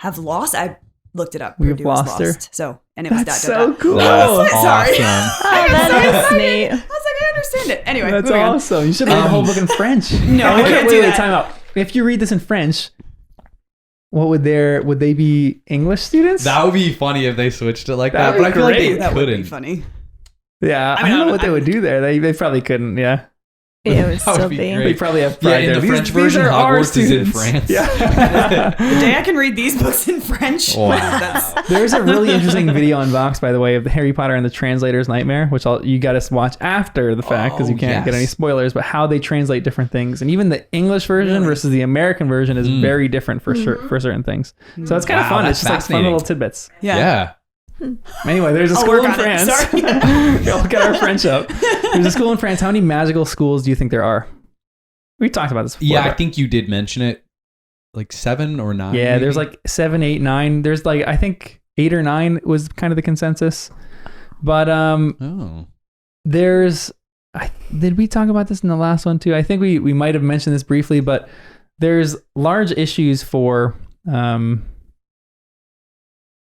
D: have lost. I looked it up.
A: We've
D: Purdue was
A: lost her.
D: So, and it was
A: That's
D: dot,
A: so
D: dot, dot.
A: cool.
C: That's
D: Sorry.
C: awesome.
B: Oh, that is neat.
D: I was like, I understand it. Anyway,
A: That's
D: moving on.
A: awesome. You should read the whole book in French.
D: No, I can't do that.
A: Time out. If you read this in French, what would they be English students?
C: That would be funny if they switched it like that.
A: That'd
C: But I
A: be
C: feel like
A: great.
C: they
D: That would be
C: couldn't.
D: funny.
A: Yeah, I
D: mean,
A: don't know what they
D: I'm-
A: would do there. They probably couldn't. Yeah,
B: It would
C: That would
B: still
C: be
B: be.
C: great.
A: they probably have
C: Yeah,
A: pride
C: in
A: there.
C: the French
A: these
C: version,
A: are our
C: Hogwarts is in
A: students.
C: France.
A: Yeah.
D: The day I can read these books in French.
C: Wow.
D: That's,
A: There's a really interesting video on Vox, by the way, of the Harry Potter and the Translator's Nightmare, which you got to watch after the fact because you can't get any spoilers, but how they translate different things. And even the English version versus the American version is very different for for certain things. So it's kind of
C: Wow,
A: fun.
C: that's
A: It's just like fun
C: fascinating.
A: little tidbits.
C: Yeah.
A: Anyway, there's a
D: I'll
A: school
D: work
A: in
D: on it.
A: France.
D: Sorry.
A: Go look at our French up. There's a school in France. How many magical schools do you think there are? We talked about this before.
C: Yeah, I
A: but-
C: think you did mention it. Like 7 or 9.
A: Yeah,
C: maybe?
A: there's like 7, 8, 9. There's like I think 8 or 9 was kind of the consensus. But
C: Oh.
A: there's did we talk about this in the last one too? I think we might have mentioned this briefly, but there's large issues for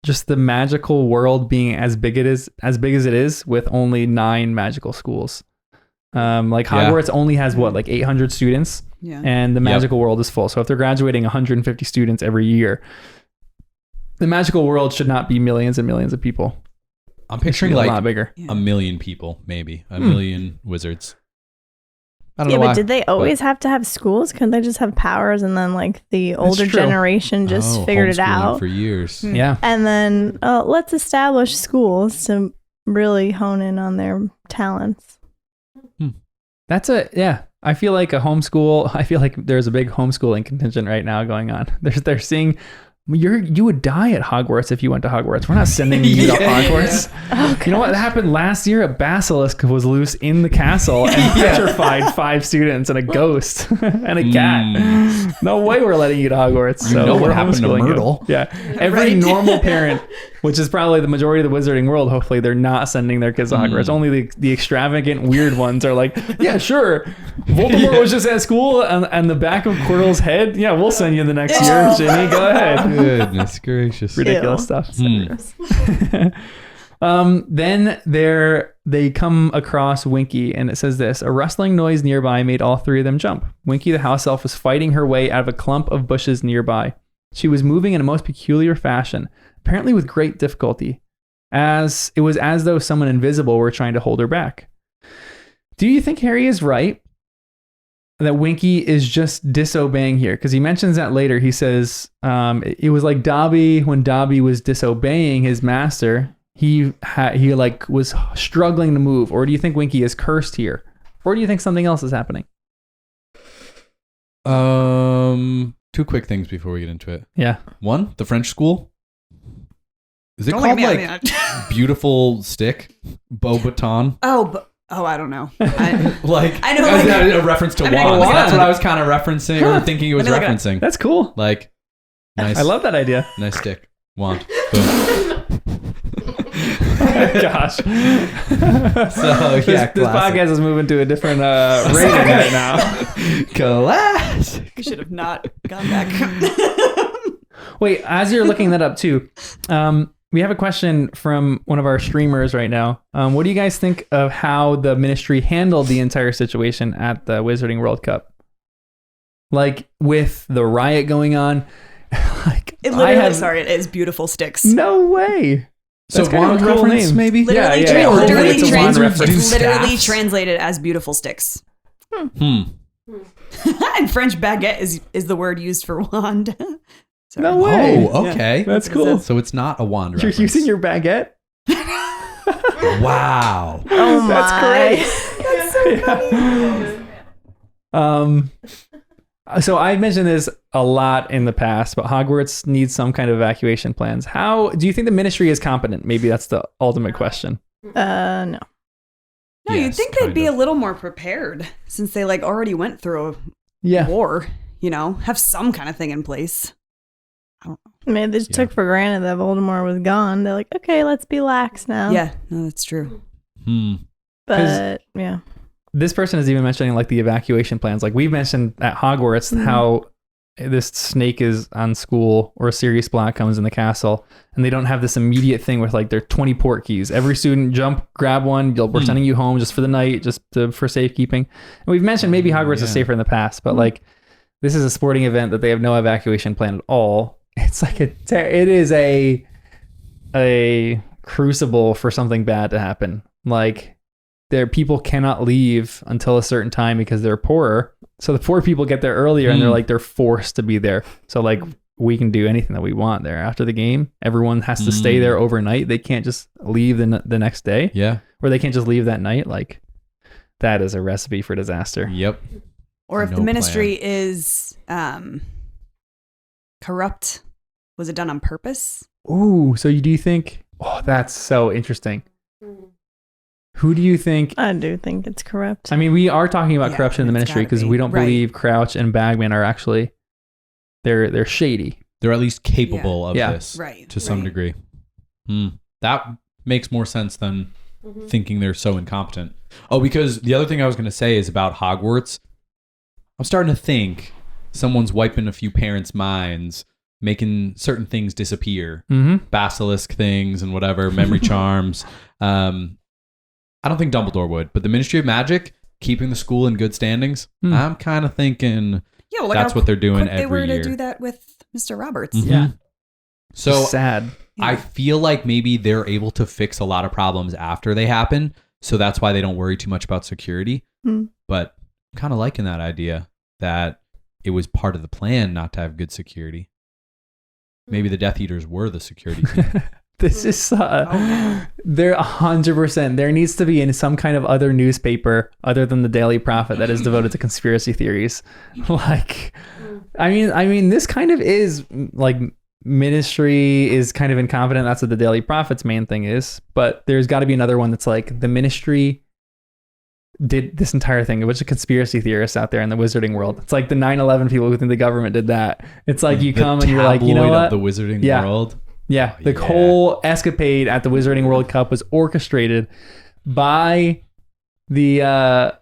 A: just the magical world being as big as it is with only 9 magical schools. Like Hogwarts only has like 800 students.
D: yeah.
A: And the magical world is full. So if they're graduating 150 students every year, the magical world should not be millions and millions of people.
C: I'm
A: It should
C: picturing
A: be a
C: like
A: lot bigger.
C: a million people, maybe. A million wizards. I don't
B: Yeah,
C: know
B: but
C: why.
B: did they always have to have schools? Couldn't they just have powers and then like the older
A: true.
B: generation just figured it
C: homeschooling
B: out?
C: for years.
A: Yeah.
B: And then let's establish schools to really hone in on their talents.
A: That's I feel like I feel like there's a big homeschooling contingent right now going on. They're seeing you would die at Hogwarts if you went to Hogwarts. We're not sending you to Hogwarts. You know what happened last year? A basilisk was loose in the castle and petrified 5 students and a ghost and a cat. No way we're letting you to Hogwarts.
C: You
A: So
C: know what
A: we're
C: happened to
A: homeschooling you.
C: Myrtle.
A: Yeah. Every normal parent, which is probably the majority of the wizarding world, hopefully they're not sending their kids to Hogwarts. Only the extravagant, weird ones are like, yeah, sure. Voldemort was just at school and the back of Quirrell's head. Yeah, we'll send you the next year, Ginny. Go ahead.
C: Goodness gracious.
A: Ridiculous stuff. Then they come across Winky, and it says this: a rustling noise nearby made all 3 of them jump. Winky, the house elf, was fighting her way out of a clump of bushes nearby. She was moving in a most peculiar fashion, apparently with great difficulty, as it was as though someone invisible were trying to hold her back. Do you think Harry is right that Winky is just disobeying here? Because he mentions that later. He says it was like Dobby, when Dobby was disobeying his master, he like was struggling to move. Or do you think Winky is cursed here? Or do you think something else is happening?
C: 2 quick things before we get into it.
A: Yeah.
C: 1, the French school. Is it
D: Don't
C: called
D: look at me,
C: like
D: I mean,
C: beautiful stick? Beaubaton?
D: I don't know. I know,
C: as
D: like-
C: a reference to
D: I mean, I
C: wands.
D: can look
C: That's
D: at
C: what I was kind of referencing or thinking it was
D: Let me look at
C: referencing.
A: That's cool.
C: Like, nice.
A: I love that idea.
C: Nice stick. Wand. Boom.
A: Gosh.
C: So, yeah,
A: this podcast is moving to a different rating right now.
C: Classic.
D: We should have not gone back.
A: Wait, as you're looking that up too, we have a question from one of our streamers right now. What do you guys think of how the ministry handled the entire situation at the Wizarding World Cup? Like with the riot going on, like
D: It literally, it is beautiful sticks.
A: No way.
C: So
A: That's kind of
C: wand
A: a cool
C: reference,
A: name.
C: maybe?
D: Literally,
A: Yeah,
D: literally,
A: it's a wand reference.
D: it's literally
C: Staffs?
D: translated as beautiful sticks.
C: Hmm.
D: In French, baguette is the word used for wand. Sorry.
A: No way.
C: Oh, okay.
A: That's cool.
C: So it's not a wand
A: You're
C: reference.
A: using your baguette?
C: Wow.
B: Oh my.
A: That's great.
D: That's so funny.
A: So I mentioned this a lot in the past, but Hogwarts needs some kind of evacuation plans. How do you think the Ministry is competent? Maybe that's the ultimate question.
B: No.
D: No,
C: Yes,
D: you'd think they'd
C: kind
D: be
C: of.
D: a little more prepared since they like already went through a
A: Yeah.
D: war, you know, have some kind of thing in place.
B: Maybe they just took for granted that Voldemort was gone. They're like, okay, let's be lax now.
D: Yeah, no, that's true.
B: But yeah.
A: This person is even mentioning like the evacuation plans. Like we've mentioned at Hogwarts how this snake is on school or Sirius Black comes in the castle and they don't have this immediate thing with like their 20 port keys. Every student jump, grab one. We're sending you home just for the night, for safekeeping. And we've mentioned maybe Hogwarts is safer in the past, but like this is a sporting event that they have no evacuation plan at all. It's like it is a crucible for something bad to happen. Like people cannot leave until a certain time because they're poorer. So the poor people get there earlier and they're forced to be there. So like we can do anything that we want there after the game. Everyone has to stay there overnight. They can't just leave the next day.
C: Yeah.
A: Or they can't just leave that night. Like that is a recipe for disaster.
C: Yep.
D: Or if
C: No
D: the Ministry is corrupt, was it done on purpose?
A: Ooh, so do you think, that's so interesting. Who do you think?
B: I do think it's corrupt.
A: I mean, we are talking about
D: Yeah,
A: corruption in the
D: it's
A: Ministry
D: gotta
A: because
D: be.
A: we don't
D: Right.
A: believe Crouch and Bagman are actually, they're shady.
C: They're at least capable of
A: Yeah.
C: this
D: Right.
C: to some
D: right.
C: degree. That makes more sense than thinking they're so incompetent. Oh, because the other thing I was going to say is about Hogwarts. I'm starting to think someone's wiping a few parents' minds, making certain things disappear. Basilisk things and whatever, memory charms. I don't think Dumbledore would, but the Ministry of Magic, keeping the school in good standings, I'm kind of thinking
D: Yeah, well, look
C: that's
D: how
C: what they're doing
D: quick they
C: every
D: were
C: year.
D: to do that with Mr. Roberts.
A: Yeah.
C: So
A: Sad.
C: I feel like maybe they're able to fix a lot of problems after they happen. So that's why they don't worry too much about security. But I'm kind of liking that idea that it was part of the plan not to have good security. Maybe the Death Eaters were the security team.
A: This is they're 100%. There needs to be in some kind of other newspaper other than the Daily Prophet that is devoted to conspiracy theories. Like, I mean, this kind of is like Ministry is kind of incompetent. That's what the Daily Prophet's main thing is. But there's got to be another one that's like the Ministry did this entire thing. A bunch of conspiracy theorists out there in the wizarding world. It's like the 9/11 people who think the government did that. It's like you come and you're like, you know
C: tabloid
A: what?
C: of the wizarding
A: Yeah.
C: world.
A: Yeah, the
C: yeah.
A: whole escapade at the Wizarding World Cup was orchestrated by the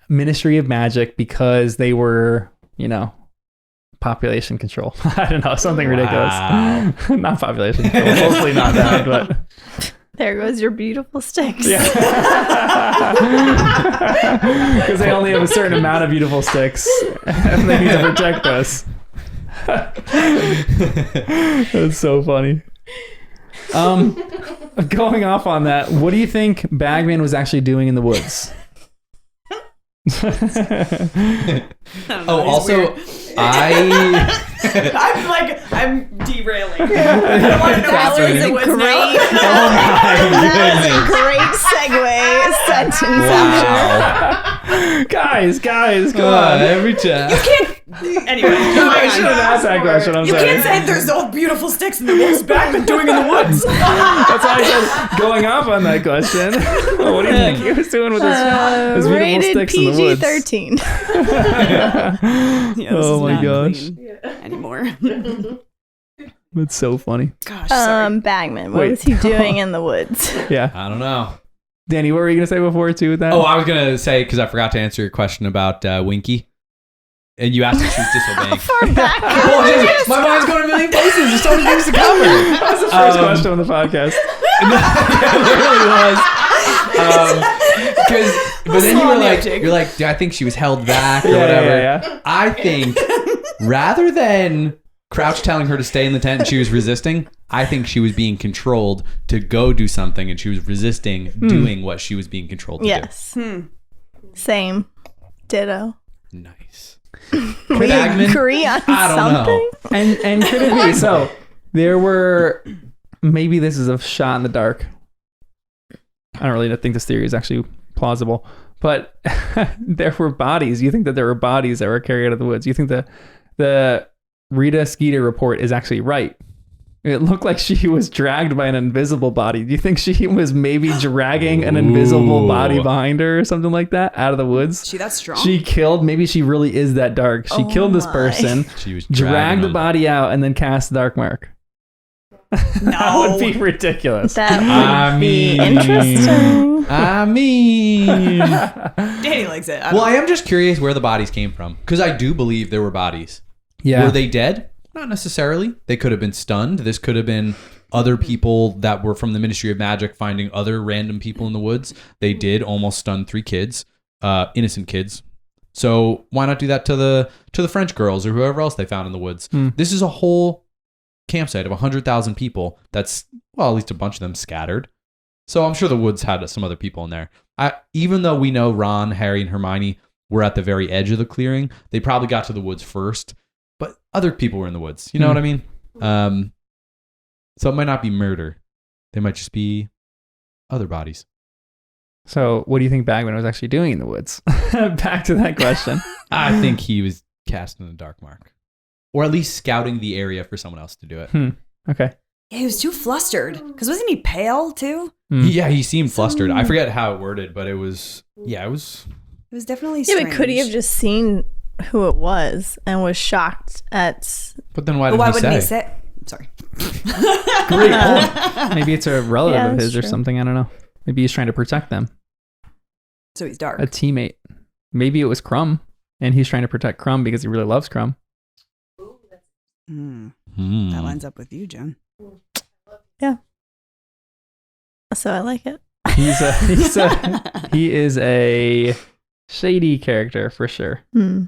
A: Ministry of Magic because they were, population control. I don't know, something ridiculous. Not population control. Hopefully not that, but
B: There goes your beautiful sticks.
A: yeah. Because they only have a certain amount of beautiful sticks, and they need to protect us. That's so funny. Going off on that, what do you think Bagman was actually doing in the woods?
C: Also,
D: I'm derailing. I don't want to know how
B: That was
D: it
B: a
D: was
B: great,
D: now.
B: that was a great segue sentence.
C: wow.
A: Guys, come on.
C: Every time.
D: Anyway,
A: I should have asked that question. I'm
D: you
A: sorry.
D: can't say there's all beautiful sticks in the woods. Bagman doing in the woods.
A: That's why I said going off on that question. What do you think he was doing with his beautiful
B: Rated
A: sticks in the woods?
B: PG-13.
D: Yeah, this
A: Oh
D: is
A: my
D: not
A: gosh.
D: clean anymore.
A: That's so funny.
D: Gosh, sorry.
B: Bagman, what
A: Wait.
B: was he doing in the woods?
A: Yeah.
C: I don't know.
A: Danny, what were you going to say before too with that?
C: Oh, I was going to say, because I forgot to answer your question about Winky. And you asked if she was disobeying.
B: Far back.
C: My mind's going a million places. There's so many things to cover.
A: That was the first question on the podcast.
C: It really was. But then you're like, do I think she was held back or whatever?
A: Yeah.
C: I think rather than Crouch telling her to stay in the tent and she was resisting, I think she was being controlled to go do something and she was resisting doing what she was being controlled to
B: Yes. Same. Ditto.
C: do. Nice.
B: We
C: Bagman?
B: agree on
C: I don't know.
B: something.
A: And could it be? So there were, maybe this is a shot in the dark. I don't really think this theory is actually plausible, but there were bodies. You think that there were bodies that were carried out of the woods. You think the Rita Skeeter report is actually right. It looked like she was dragged by an invisible body. Do you think she was maybe dragging an invisible body behind her or something like that out of the woods?
D: She that strong?
A: She killed, maybe she really is that dark. She killed this person,
C: She was
A: dragged the body out, and then cast the dark mark. That would be ridiculous.
B: That would
C: I
B: be
C: mean-
B: interesting.
C: I mean,
D: Danny likes it.
C: well, I am just curious where the bodies came from because I do believe there were bodies.
A: Yeah.
C: Were they dead? Not necessarily. They could have been stunned. This could have been other people that were from the Ministry of Magic finding other random people in the woods. They did almost stun 3 kids, innocent kids. So why not do that to the French girls or whoever else they found in the woods? This is a whole campsite of 100,000 people. That's, well, at least a bunch of them scattered. So I'm sure the woods had some other people in there. Even though we know Ron, Harry, and Hermione were at the very edge of the clearing, they probably got to the woods first. But other people were in the woods. You know what I mean? So it might not be murder. They might just be other bodies.
A: So what do you think Bagman was actually doing in the woods? Back to that question.
C: I think he was casting a dark mark. Or at least scouting the area for someone else to do it.
A: Okay.
D: Yeah, he was too flustered. Because wasn't he pale too?
C: Yeah, he seemed flustered. I forget how it worded, but it was...
D: It was definitely
B: Yeah,
D: strange.
B: but could he have just seen who it was and was shocked at...
C: But then why
D: But
C: did
D: why
C: he
D: wouldn't
C: say?
D: he say? Sorry.
A: Great point. Maybe it's a relative
B: Yeah,
A: of
B: that's
A: his or
B: true.
A: something. I don't know. Maybe he's trying to protect them.
D: So he's dark.
A: A teammate. Maybe it was Crumb, and he's trying to protect Crumb because he really loves Crumb.
D: That lines up with you, Jen.
B: So I like it.
A: He is a shady character for sure.
B: Hmm.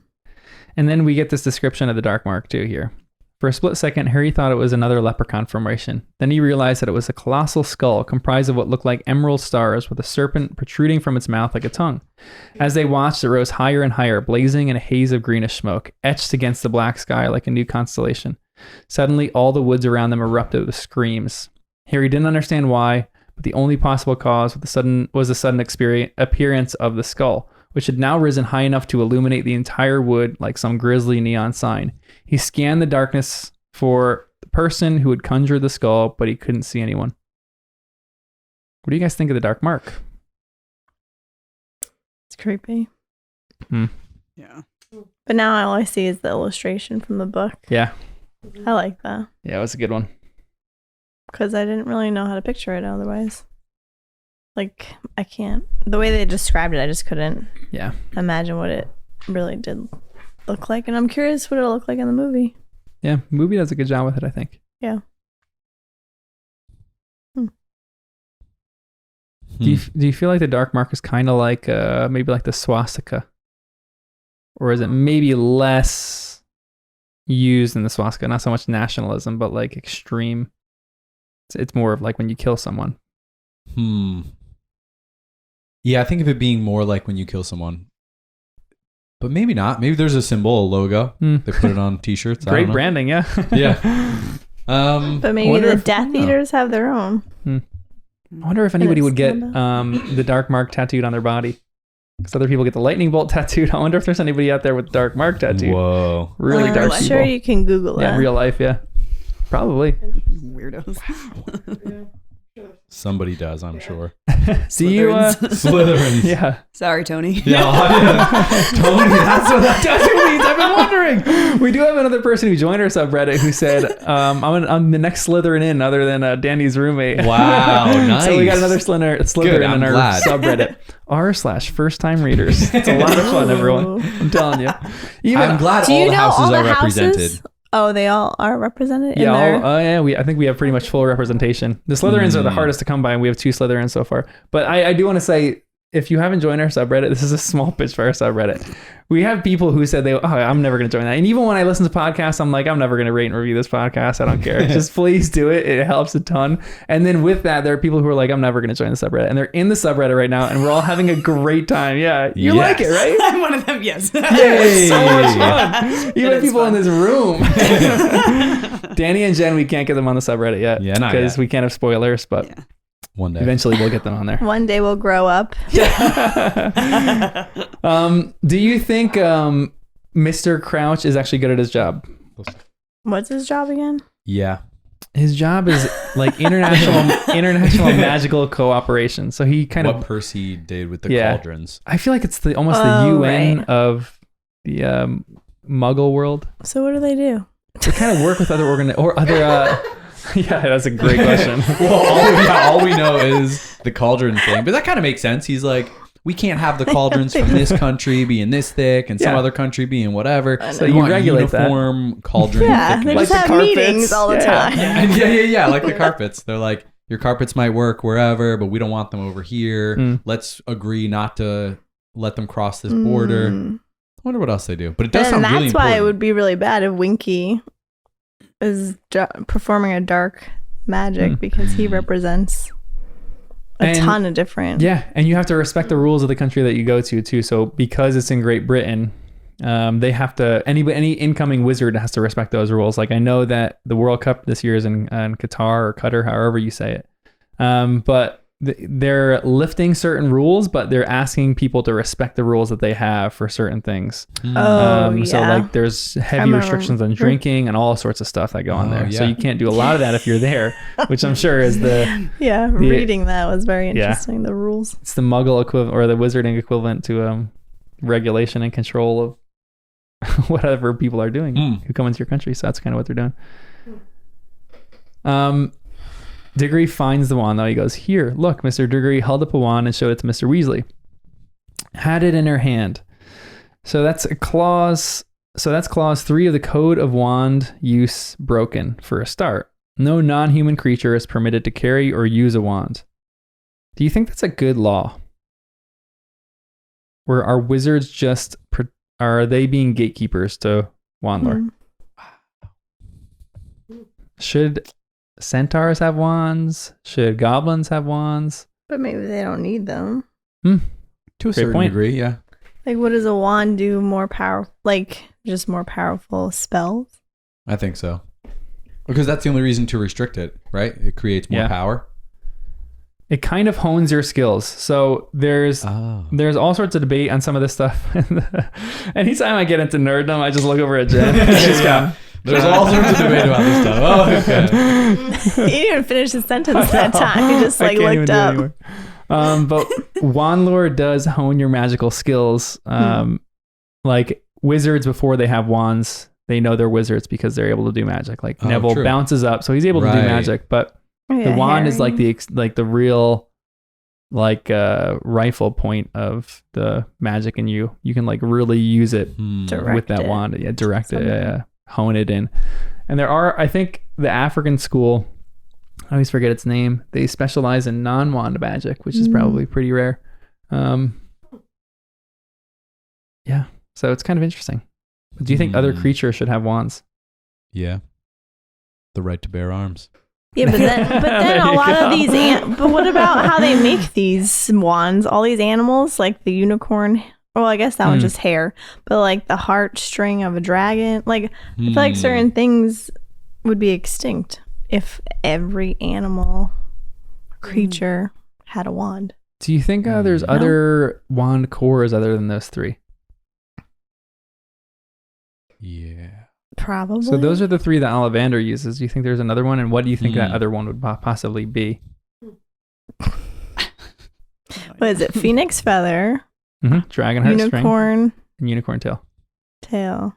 A: And then we get this description of the dark mark too here. For a split second, Harry thought it was another leprechaun formation. Then he realized that it was a colossal skull comprised of what looked like emerald stars with a serpent protruding from its mouth like a tongue. As they watched, it rose higher and higher, blazing in a haze of greenish smoke, etched against the black sky like a new constellation. Suddenly, all the woods around them erupted with screams. Harry didn't understand why, but the only possible cause was the sudden appearance of the skull, which had now risen high enough to illuminate the entire wood like some grisly neon sign. He scanned the darkness for the person who had conjured the skull, but he couldn't see anyone. What do you guys think of the dark mark?
B: It's creepy.
D: Yeah.
B: But now all I see is the illustration from the book.
A: Yeah.
B: I like that.
A: Yeah, it was a good one.
B: Because I didn't really know how to picture it otherwise. Like, I can't. The way they described it, I just couldn't
A: Yeah.
B: imagine what it really did look like. And I'm curious what it'll look like in the movie.
A: Yeah, movie does a good job with it, I think.
B: Yeah.
A: Do you feel like the dark mark is kind of like maybe like the swastika? Or is it maybe less used in the swastika? Not so much nationalism, but like extreme. It's more of like when you kill someone.
C: Yeah, I think of it being more like when you kill someone. But maybe not. Maybe there's a symbol, a logo. They put it on t-shirts. I
A: Great
C: don't know.
A: branding, yeah.
C: Yeah.
B: But maybe
C: wonder
B: the
C: if-
B: Death
C: no.
B: Eaters have their own.
A: I wonder if anybody
B: it's
A: would get
B: kinda-
A: the dark mark tattooed on their body. Because other people get the lightning bolt tattooed. I wonder if there's anybody out there with dark mark tattooed.
C: Whoa.
A: Really dark
B: I'm
A: people.
B: sure you can Google
A: Yeah,
B: that.
A: in real life, yeah. Probably.
D: Weirdos.
C: Somebody does, I'm sure.
A: Do you?
C: Slytherins.
A: Yeah.
D: Sorry, Tony.
C: Yeah.
A: Totally. That's what that tattoo means. I've been wondering. We do have another person who joined our subreddit who said, I'm the next Slytherin in other than Danny's roommate.
C: Wow, nice.
A: So we got another Slytherin
C: Good,
A: in
C: I'm
A: our
C: glad.
A: subreddit. r/first time readers. It's a lot of fun, everyone. I'm telling you.
C: I'm glad
B: Do you
C: all the
B: know
C: houses
B: all the
C: are represented.
B: houses? Oh, they all are represented in
A: Yeah,
B: there?
A: I think we have pretty much full representation. The Slytherins are the hardest to come by, and we have 2 Slytherins so far. But I do want to say if you haven't joined our subreddit, this is a small pitch for our subreddit. We have people who said I'm never going to join that. And even when I listen to podcasts, I'm like, I'm never going to rate and review this podcast. I don't care. Just please do it. It helps a ton. And then with that, there are people who are like, I'm never going to join the subreddit. And they're in the subreddit right now. And we're all having a great time. Yeah. You like it, right?
D: I'm one of them. Yes.
A: Yay. So much fun.
D: It
A: Even
D: is
A: people
D: fun.
A: in this room. Danny and Jen, we can't get them on the subreddit yet.
C: Yeah, not
A: because
C: yet.
A: we can't have spoilers, but
C: One day.
A: eventually we'll get them on there.
B: One day we'll grow up.
A: Do you think Mr. Crouch is actually good at his job?
B: What's his job again?
C: Yeah.
A: His job is like international magical cooperation. So he kind
C: What
A: of
C: Percy did with the
A: Yeah.
C: cauldrons.
A: I feel like it's almost the
B: Oh,
A: UN
B: right.
A: of the Muggle world.
B: So what do they do?
A: They kind of work with other yeah, that's a great question.
C: Well, all we know is the cauldron thing, but that kind of makes sense. He's like, we can't have the cauldrons from this country being this thick and some
A: Yeah.
C: other country being whatever.
A: So
C: We
A: you
C: want
A: regulate that.
C: uniform cauldron
B: Yeah,
C: thickness.
B: they
A: Like
B: just
A: the
B: have
A: carpets.
B: meetings all the
A: Yeah.
B: time.
C: And yeah, like the carpets. They're like, your carpets might work wherever, but we don't want them over here.
A: Mm.
C: Let's agree not to let them cross this border.
B: Mm.
C: I wonder what else they do. But it does
B: And
C: sound
B: that's
C: really
B: why
C: important.
B: it would be really bad if Winky is performing a dark magic because he represents a
A: And-
B: ton of different.
A: Yeah, and you have to respect the rules of the country that you go to too. So because it's in Great Britain, they have to any incoming wizard has to respect those rules. Like I know that the World Cup this year is in Qatar or Qatar, however you say it. But they're lifting certain rules, but they're asking people to respect the rules that they have for certain things.
B: Oh, yeah.
A: So like there's heavy
B: remember-
A: restrictions on drinking and all sorts of stuff that go on
C: Oh,
A: there. So
C: yeah.
A: you can't do a lot of that if you're there, which I'm sure is
B: Yeah, reading that was very interesting. The rules.
A: it's the Muggle equivalent or the wizarding equivalent to regulation and control of whatever people are doing who come into your country. So that's kind of what they're doing. Diggory finds the wand though. He goes, "Here, look." Mr. Diggory held up a wand and showed it to Mr. Weasley. Had it in her hand. So that's a clause. So that's clause 3 of the Code of Wand Use broken for a start. No non-human creature is permitted to carry or use a wand. Do you think that's a good law? Or are wizards just are they being gatekeepers to wand lore? Should centaurs have wands? Should goblins have wands?
B: But maybe they don't need them.
C: To a
A: Great
C: certain
A: point.
C: degree, yeah.
B: Like, what does a wand do more powerful? Like, just more powerful spells?
C: I think so. Because that's the only reason to restrict it, right? It creates more
A: Yeah.
C: power.
A: It kind of hones your skills. So there's all sorts of debate on some of this stuff. Anytime I get into nerddom, I just look over at Jen.
C: There's all sorts of debate about this stuff. Oh, okay.
B: He didn't even finish his sentence that time. He just
A: I
B: like
A: can't even
B: looked
A: do it
B: up.
A: anymore. But wand lore does hone your magical skills. Like wizards, before they have wands, they know they're wizards because they're able to do magic. Like
C: Oh,
A: Neville
C: true.
A: bounces up, so he's able to do
C: Right.
A: magic. But
B: Oh, yeah,
A: the wand is
B: Harry.
A: like the real rifle point of the magic in you. You can like really use it
B: Direct
A: with that
B: it.
A: wand. Yeah, direct it.
B: Something.
A: Yeah, hone it in. And there are, I think, the African school. I always forget its name. They specialize in non-wand magic, which is probably pretty rare. Yeah, so it's kind of interesting. But do you think other creatures should have wands?
C: Yeah. The right to bear arms.
B: Yeah, but then
A: There
B: a
A: you
B: lot
A: go.
B: of these. But what about how they make these wands? All these animals, like the unicorn. Well, I guess that one's just hair. But like the heartstring of a dragon. Like I feel like certain things would be extinct if every animal creature had a wand.
A: Do you think there's other wand cores other than those 3?
C: Yeah.
B: Probably.
A: So those are the 3 that Ollivander uses. Do you think there's another one? And what do you think that other one would possibly be?
B: What is it? Phoenix feather,
A: Dragon heartstring
B: unicorn
A: and unicorn tail.
B: tail.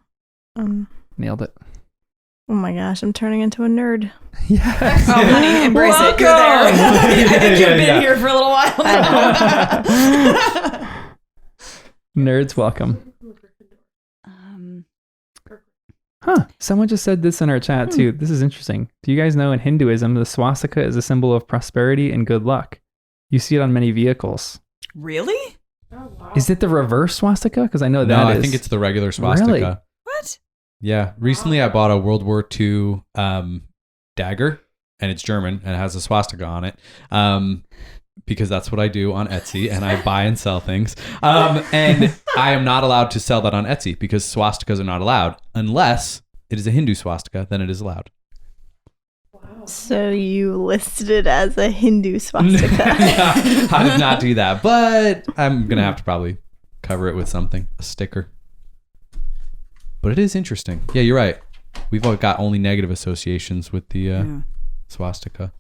A: Nailed it.
B: Oh my gosh, I'm turning into a nerd.
A: Yes.
D: Oh, honey, embrace it. You're there. I think you've been here for a little while now.
A: Nerds welcome. Someone just said this in our chat too. This is interesting. Do you guys know in Hinduism, the swastika is a symbol of prosperity and good luck? You see it on many vehicles.
D: Really?
A: Is it the reverse swastika? Because I know
C: No,
A: that
C: I
A: is.
C: think it's the regular swastika.
A: Really?
D: What?
C: Yeah. Recently, I bought a World War II dagger, and it's German, and it has a swastika on it. Because that's what I do on Etsy, and I buy and sell things. And I am not allowed to sell that on Etsy because swastikas are not allowed unless it is a Hindu swastika. Then it is allowed.
B: So you listed it as a Hindu swastika.
C: I did not do that, but I'm gonna have to probably cover it with something, a sticker. But it is interesting. Yeah, you're right. We've all got only negative associations with the swastika.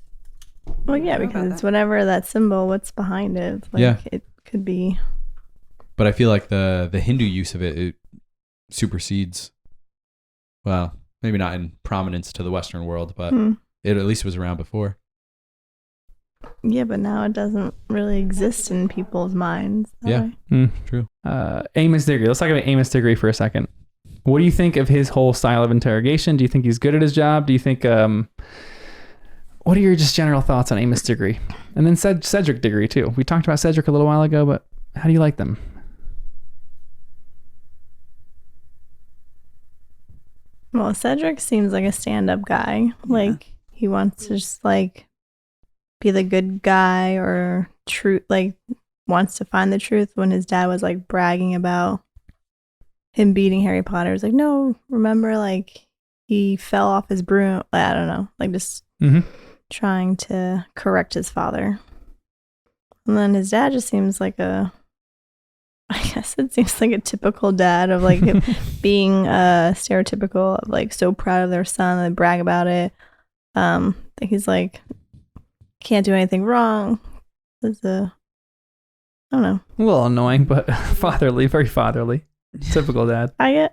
B: Well, yeah, because it's whatever that symbol, what's behind it. It's like,
C: Yeah.
B: it could be.
C: But I feel like the Hindu use of it supersedes. Well, maybe not in prominence to the Western world, but it at least was around before.
B: Yeah, but now it doesn't really exist in people's minds.
C: Yeah.
B: way.
C: True.
A: Amos Diggory. Let's talk about Amos Diggory for a second. What do you think of his whole style of interrogation? Do you think he's good at his job? Do you think... what are your just general thoughts on Amos Diggory? And then Cedric Diggory, too. We talked about Cedric a little while ago, but how do you like them?
B: Well, Cedric seems like a stand-up guy. Like, he wants to just, like, be the good guy or wants to find the truth when his dad was, like, bragging about him beating Harry Potter. It's like, no, remember, like, he fell off his broom. I don't know. Like, just trying to correct his father. And then his dad just seems like I guess it seems like a typical dad of, like, him being stereotypical of, like, so proud of their son and brag about it. That he's like, can't do anything wrong. I don't know.
A: A little annoying, but fatherly, very fatherly. Typical dad.
B: Yeah.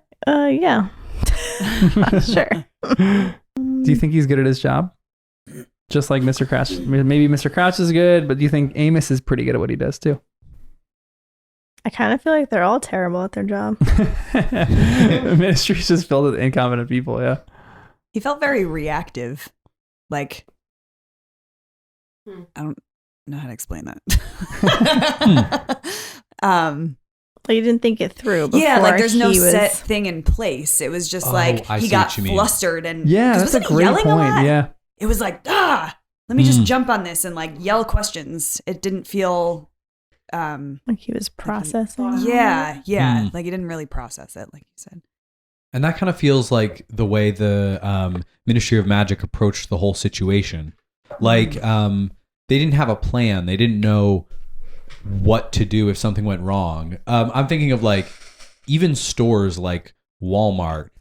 B: Sure.
A: Do you think he's good at his job? Just like Mr. Crouch. Maybe Mr. Crouch is good, but do you think Amos is pretty good at what he does too?
B: I kind of feel like they're all terrible at their job.
A: The ministry is just filled with incompetent people, yeah.
D: He felt very reactive. Like, I don't know how to explain that.
B: Like, you didn't think it through before.
D: Yeah, like there's no
B: he was...
D: set thing in place. It was just like
C: I
D: he
C: see
D: got
C: what you mean.
D: flustered and
A: Yeah, that's a
D: wasn't he
A: great
D: yelling a lot?
A: point. Yeah.
D: It was like, let me just jump on this and like yell questions. It didn't feel
B: like he was processing.
D: yeah. Like he didn't really process it, like you said.
C: And that kind of feels like the way the Ministry of Magic approached the whole situation. Like, they didn't have a plan. They didn't know what to do if something went wrong. I'm thinking of, like, even stores like Walmart.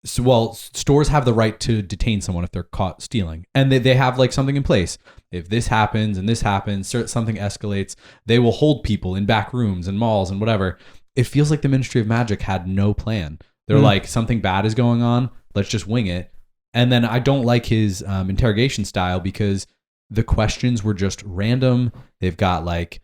C: Stores have the right to detain someone if they're caught stealing. And they have, like, something in place. If this happens and this happens, something escalates, they will hold people in back rooms and malls and whatever. It feels like the Ministry of Magic had no plan. They're like, something bad is going on. Let's just wing it. And then I don't like his interrogation style because the questions were just random. They've got like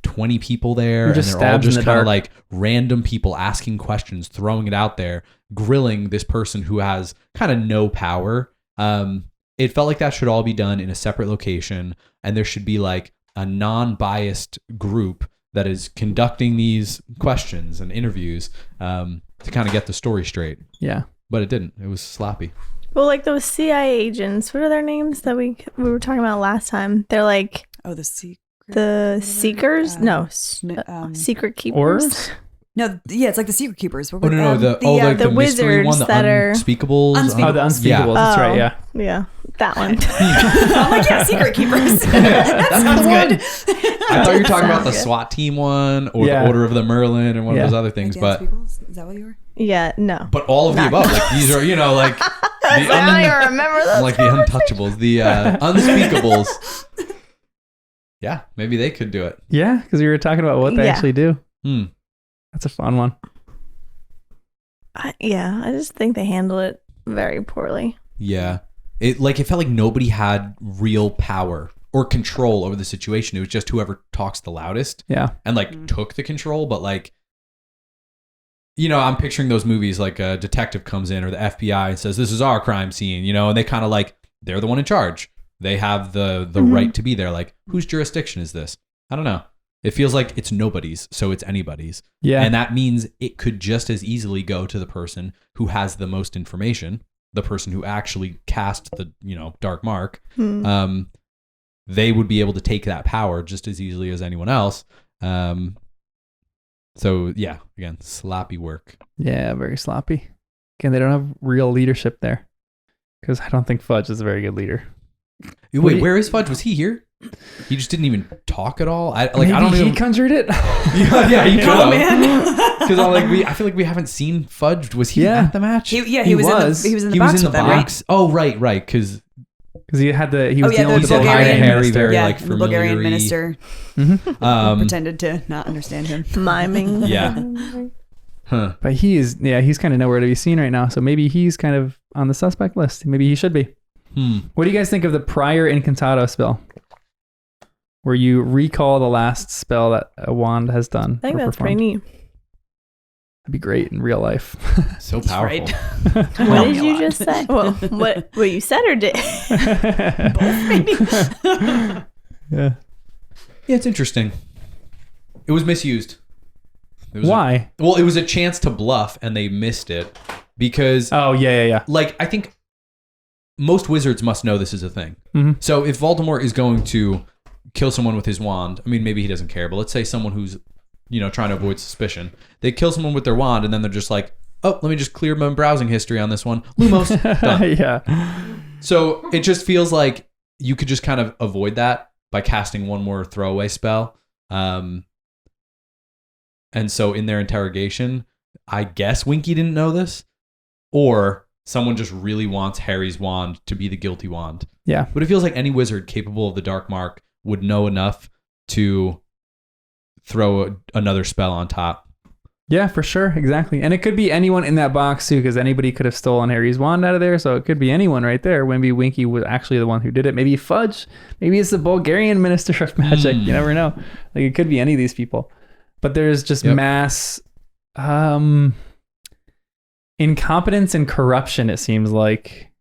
C: 20 people there, and they're all just kind of like random people asking questions, throwing it out there, grilling this person who has kind of no power. It felt like that should all be done in a separate location, and there should be like a non-biased group that is conducting these questions and interviews to kind of get the story straight.
A: Yeah.
C: But it didn't. It was sloppy.
B: Well, like those CIA agents, what are their names that we were talking about last time? They're like
D: The
B: Seekers? Secret Keepers.
A: Or?
D: No, yeah, it's like the Secret Keepers. What
C: Oh,
D: were
C: no,
D: they?
B: the
C: mystery
B: wizards
C: one, the
B: that are-
C: Unspeakables.
D: Unspeakables.
A: Oh, the Unspeakables. That's right, yeah.
B: Yeah, that one.
D: I'm like, yeah, Secret Keepers. That sounds good.
C: I thought you were talking about the
B: Sounds good.
C: SWAT team one or
A: Yeah.
C: the Order of the Merlin and one
A: Yeah.
C: of those other things.
D: Like
C: But
D: the Unspeakables? Is that what you were?
B: Yeah, no.
C: but all of the above. Like, these are, like
B: I don't even remember those.
C: like the Untouchables, the Unspeakables. Yeah, maybe they could do it.
A: Yeah, because we were talking about what they
B: Yeah.
A: actually do.
C: Hmm.
A: That's a fun one.
B: I just think they handle it very poorly.
C: Yeah. It felt like nobody had real power or control over the situation. It was just whoever talks the loudest
A: Yeah.
C: and took the control. But I'm picturing those movies like a detective comes in or the FBI and says, this is our crime scene, and they kind of they're the one in charge. They have the right to be there. Like, whose jurisdiction is this? I don't know. It feels like it's nobody's, so it's anybody's.
A: Yeah.
C: And that means it could just as easily go to the person who has the most information, the person who actually cast the, dark mark. They would be able to take that power just as easily as anyone else. So yeah, again, sloppy work.
A: Yeah, very sloppy. Again, they don't have real leadership there. Because I don't think Fudge is a very good leader.
C: Wait, where is Fudge? Was he here? He just didn't even talk at all. I don't
A: Maybe
C: know.
A: he conjured it.
C: yeah, he could have.
D: man.
C: Because I feel like we haven't seen Fudge. Was he
A: Yeah.
C: at the match?
D: He
A: He
D: was
A: was.
D: in the
C: He
D: box
C: was in
D: with
C: the
D: them, right?
C: box. Oh, right. Because
A: Because he was
D: yeah,
A: dealing with
D: the
A: the
D: Bulgarian
A: Bulgarian
C: Harry
A: minister.
C: very
D: Yeah,
C: like
D: the Bulgarian
C: familiar-y.
D: minister
A: Mhm.
D: pretended to not understand him.
B: Miming.
C: Yeah. Huh.
A: But he's kind of nowhere to be seen right now. So maybe he's kind of on the suspect list. Maybe he should be. What do you guys think of the prior incantado spell? Where you recall the last spell that a wand has done.
B: I think
A: or
B: that's pretty
A: performed.
B: neat.
A: That'd be great in real life.
C: So powerful.
D: Right.
B: What did you just say? Well, what you said or did?
D: Both, maybe.
A: Yeah.
C: Yeah, it's interesting. It was misused. It was
A: Why?
C: Well, it was a chance to bluff, and they missed it because,
A: Oh, yeah.
C: like, I think most wizards must know this is a thing.
A: Mhm.
C: So if Voldemort is going to kill someone with his wand, I mean, maybe he doesn't care, but let's say someone who's, trying to avoid suspicion, they kill someone with their wand, and then they're just like, oh, let me just clear my browsing history on this one. Lumos, done.
A: Yeah.
C: So it just feels like you could just kind of avoid that by casting one more throwaway spell. And so in their interrogation, I guess Winky didn't know this, or someone just really wants Harry's wand to be the guilty wand.
A: Yeah.
C: But it feels like any wizard capable of the dark mark would know enough to throw another spell on top.
A: Yeah, for sure. Exactly. And it could be anyone in that box too, because anybody could have stolen Harry's wand out of there. So it could be anyone right there. Maybe Winky was actually the one who did it. Maybe Fudge. Maybe it's the Bulgarian Minister of Magic. You never know. Like it could be any of these people. But there's just mass incompetence and corruption, it seems like,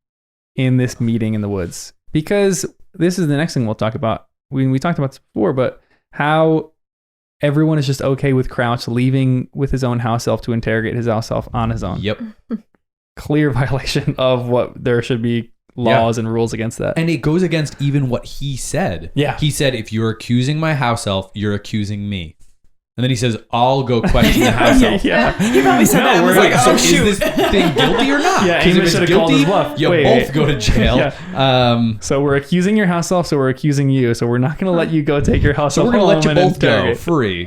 A: in this meeting in the woods. Because this is the next thing we'll talk about. We talked about this before, but how everyone is just okay with Crouch leaving with his own house elf to interrogate his house elf on his own.
C: Yep.
A: Clear violation of what there should be laws and rules against that.
C: And it goes against even what he said.
A: Yeah.
C: He said, if you're accusing my house elf, you're accusing me. And then he says, I'll go question the house elf.
A: Yeah.
D: He probably said that. I was like,
C: so
D: oh, shoot.
C: is this thing guilty or not?
A: Yeah,
C: Because
A: Amos
C: if it's
A: should've called
C: guilty,
A: his bluff.
C: you
A: Wait,
C: both
A: wait.
C: go to jail.
A: Yeah. So we're accusing your house elf, so we're accusing you. So we're not going to let you go take your house
C: So
A: elf
C: we're going to let you
A: home and
C: both go
A: interrogate.
C: free.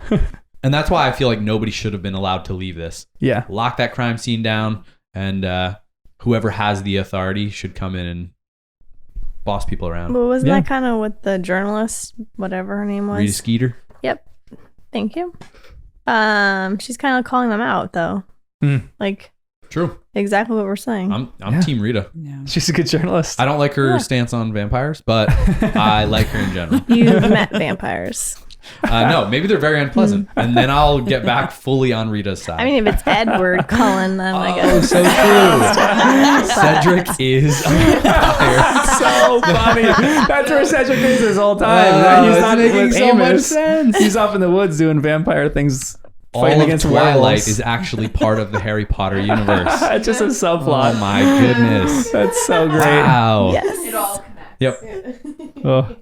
C: Great. And that's why I feel like nobody should have been allowed to leave this.
A: Yeah.
C: Lock that crime scene down, and whoever has the authority should come in and boss people around.
B: Well, wasn't
A: Yeah.
B: that kind of what the journalist, whatever her name was?
C: Rita Skeeter.
B: Yep. Thank you. She's kind of calling them out though. Like
C: True.
B: exactly what we're saying.
C: I'm Team Rita.
D: Yeah.
A: She's a good journalist.
C: I don't like her stance on vampires, but I like her in general.
B: You've met vampires.
C: No, maybe they're very unpleasant, and then I'll get back fully on Rita's side.
B: I mean, if it's Edward Cullen, then I
C: oh,
B: guess.
C: so true. Cedric is a vampire.
A: So funny. That's where Cedric is this whole time.
C: Oh,
A: He's
C: it's
A: not
C: making
A: with
C: so much
A: Amos.
C: sense.
A: He's off in the woods doing vampire things, fighting
C: All of
A: against
C: Twilight
A: werewolves.
C: is actually part of the Harry Potter universe.
A: It's just a subplot.
C: Oh my goodness.
A: That's so great.
C: Wow.
B: Yes.
E: It all connects.
C: Yep.
A: Oh.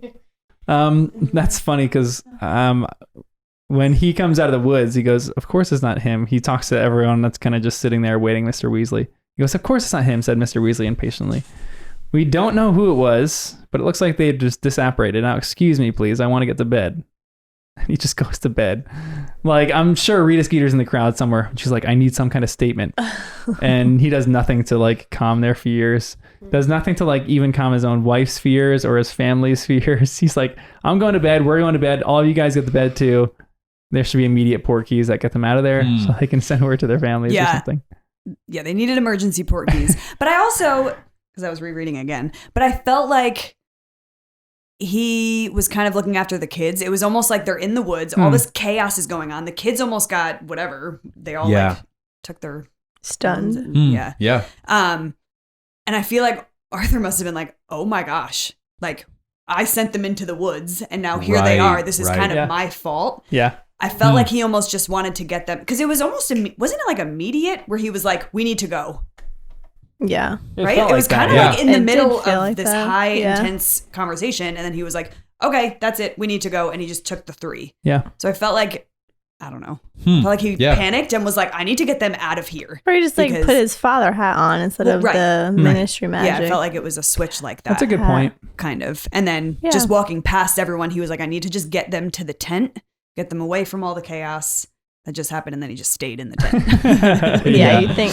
A: That's funny because when he comes out of the woods, he goes, of course it's not him. He talks to everyone that's kind of just sitting there waiting, Mr. Weasley. He goes, of course it's not him, said Mr. Weasley impatiently. We don't know who it was, but it looks like they just disapparated. Now, excuse me, please. I want to get to bed. And he just goes to bed. Like, I'm sure Rita Skeeter's in the crowd somewhere. She's like, I need some kind of statement. And he does nothing to like calm their fears. Does nothing to like even calm his own wife's fears or his family's fears. He's like, I'm going to bed. We're going to bed. All of you guys get to bed too. There should be immediate port keys that get them out of there so they can send word to their families or something.
D: Yeah, they needed emergency port keys. But I also, because I was rereading again, but I felt like he was kind of looking after the kids. It was almost like they're in the woods. All this chaos is going on. The kids almost got whatever. They all like took their
B: Stunned.
D: and- Yeah.
C: Yeah.
D: And I feel like Arthur must have been like, oh my gosh, like I sent them into the woods and now here they are. This is kind of my fault.
A: Yeah.
D: I felt like he almost just wanted to get them because it was almost, wasn't it like immediate where he was like, we need to go.
B: Yeah.
D: Right? It was kind of like in the middle of
B: like
D: this high, intense conversation. And then he was like, okay, that's it. We need to go. And he just took the 3.
A: Yeah.
D: So I felt like, I don't know. I felt like he panicked and was like, I need to get them out of here.
B: Or he just like put his father hat on instead of the ministry magic.
D: Yeah, I felt like it was a switch like that.
A: That's a good point.
D: Kind of. And then just walking past everyone, he was like, I need to just get them to the tent, get them away from all the chaos that just happened. And then he just stayed in the tent.
B: You think,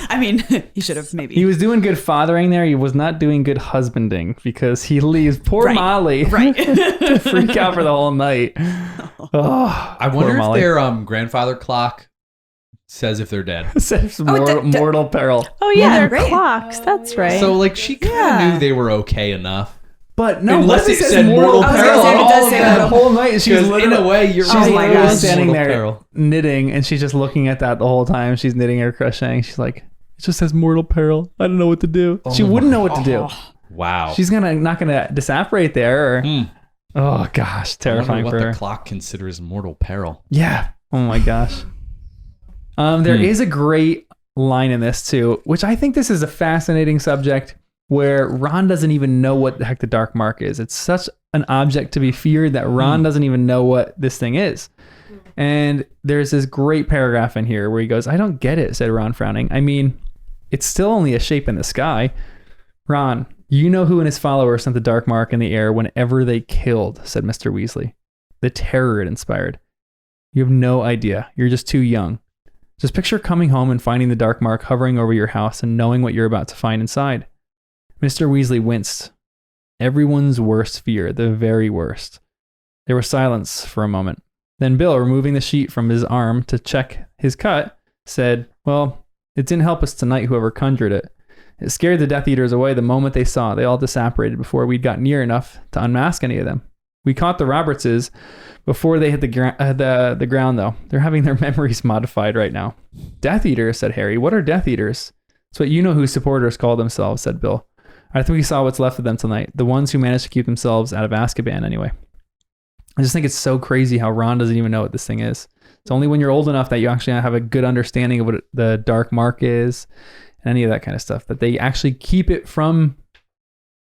D: I mean, he should have maybe.
A: He was doing good fathering there. He was not doing good husbanding because he leaves poor Molly to freak out for the whole night. Oh,
C: I wonder if their grandfather clock says if they're dead.
A: Says mortal peril.
B: Oh yeah, they're clocks. That's right.
C: So like she kind of knew they were okay enough.
A: But no,
C: unless it said mortal peril.
A: The whole night she's
C: in a way you're
A: standing there knitting, and she's just looking at that the whole time. She's knitting or crocheting. She's like, it just says mortal peril. I don't know what to do. She wouldn't know what to do.
C: Wow.
A: She's not gonna disapparate there. Or, oh gosh, terrifying for her.
C: What the clock considers mortal peril.
A: Yeah. Oh my gosh. There is a great line in this too, which I think this is a fascinating subject where Ron doesn't even know what the heck the dark mark is. It's such an object to be feared that Ron doesn't even know what this thing is. And there's this great paragraph in here where he goes, I don't get it, said Ron, frowning. I mean, it's still only a shape in the sky. Ron, you know who and his followers sent the dark mark in the air whenever they killed, said Mr. Weasley. The terror it inspired. You have no idea. You're just too young. Just picture coming home and finding the dark mark hovering over your house and knowing what you're about to find inside. Mr. Weasley winced. Everyone's worst fear, the very worst. There was silence for a moment. Then Bill, removing the sheet from his arm to check his cut, said, well, it didn't help us tonight, whoever conjured it. It scared the Death Eaters away the moment they saw it. They all disapparated before we'd got near enough to unmask any of them. We caught the Robertses before they hit the ground, though. They're having their memories modified right now. Death Eaters, said Harry. What are Death Eaters? It's what you know who supporters call themselves, said Bill. I think we saw what's left of them tonight. The ones who managed to keep themselves out of Azkaban, anyway. I just think it's so crazy how Ron doesn't even know what this thing is. It's only when you're old enough that you actually have a good understanding of what the dark mark is and any of that kind of stuff, that they actually keep it from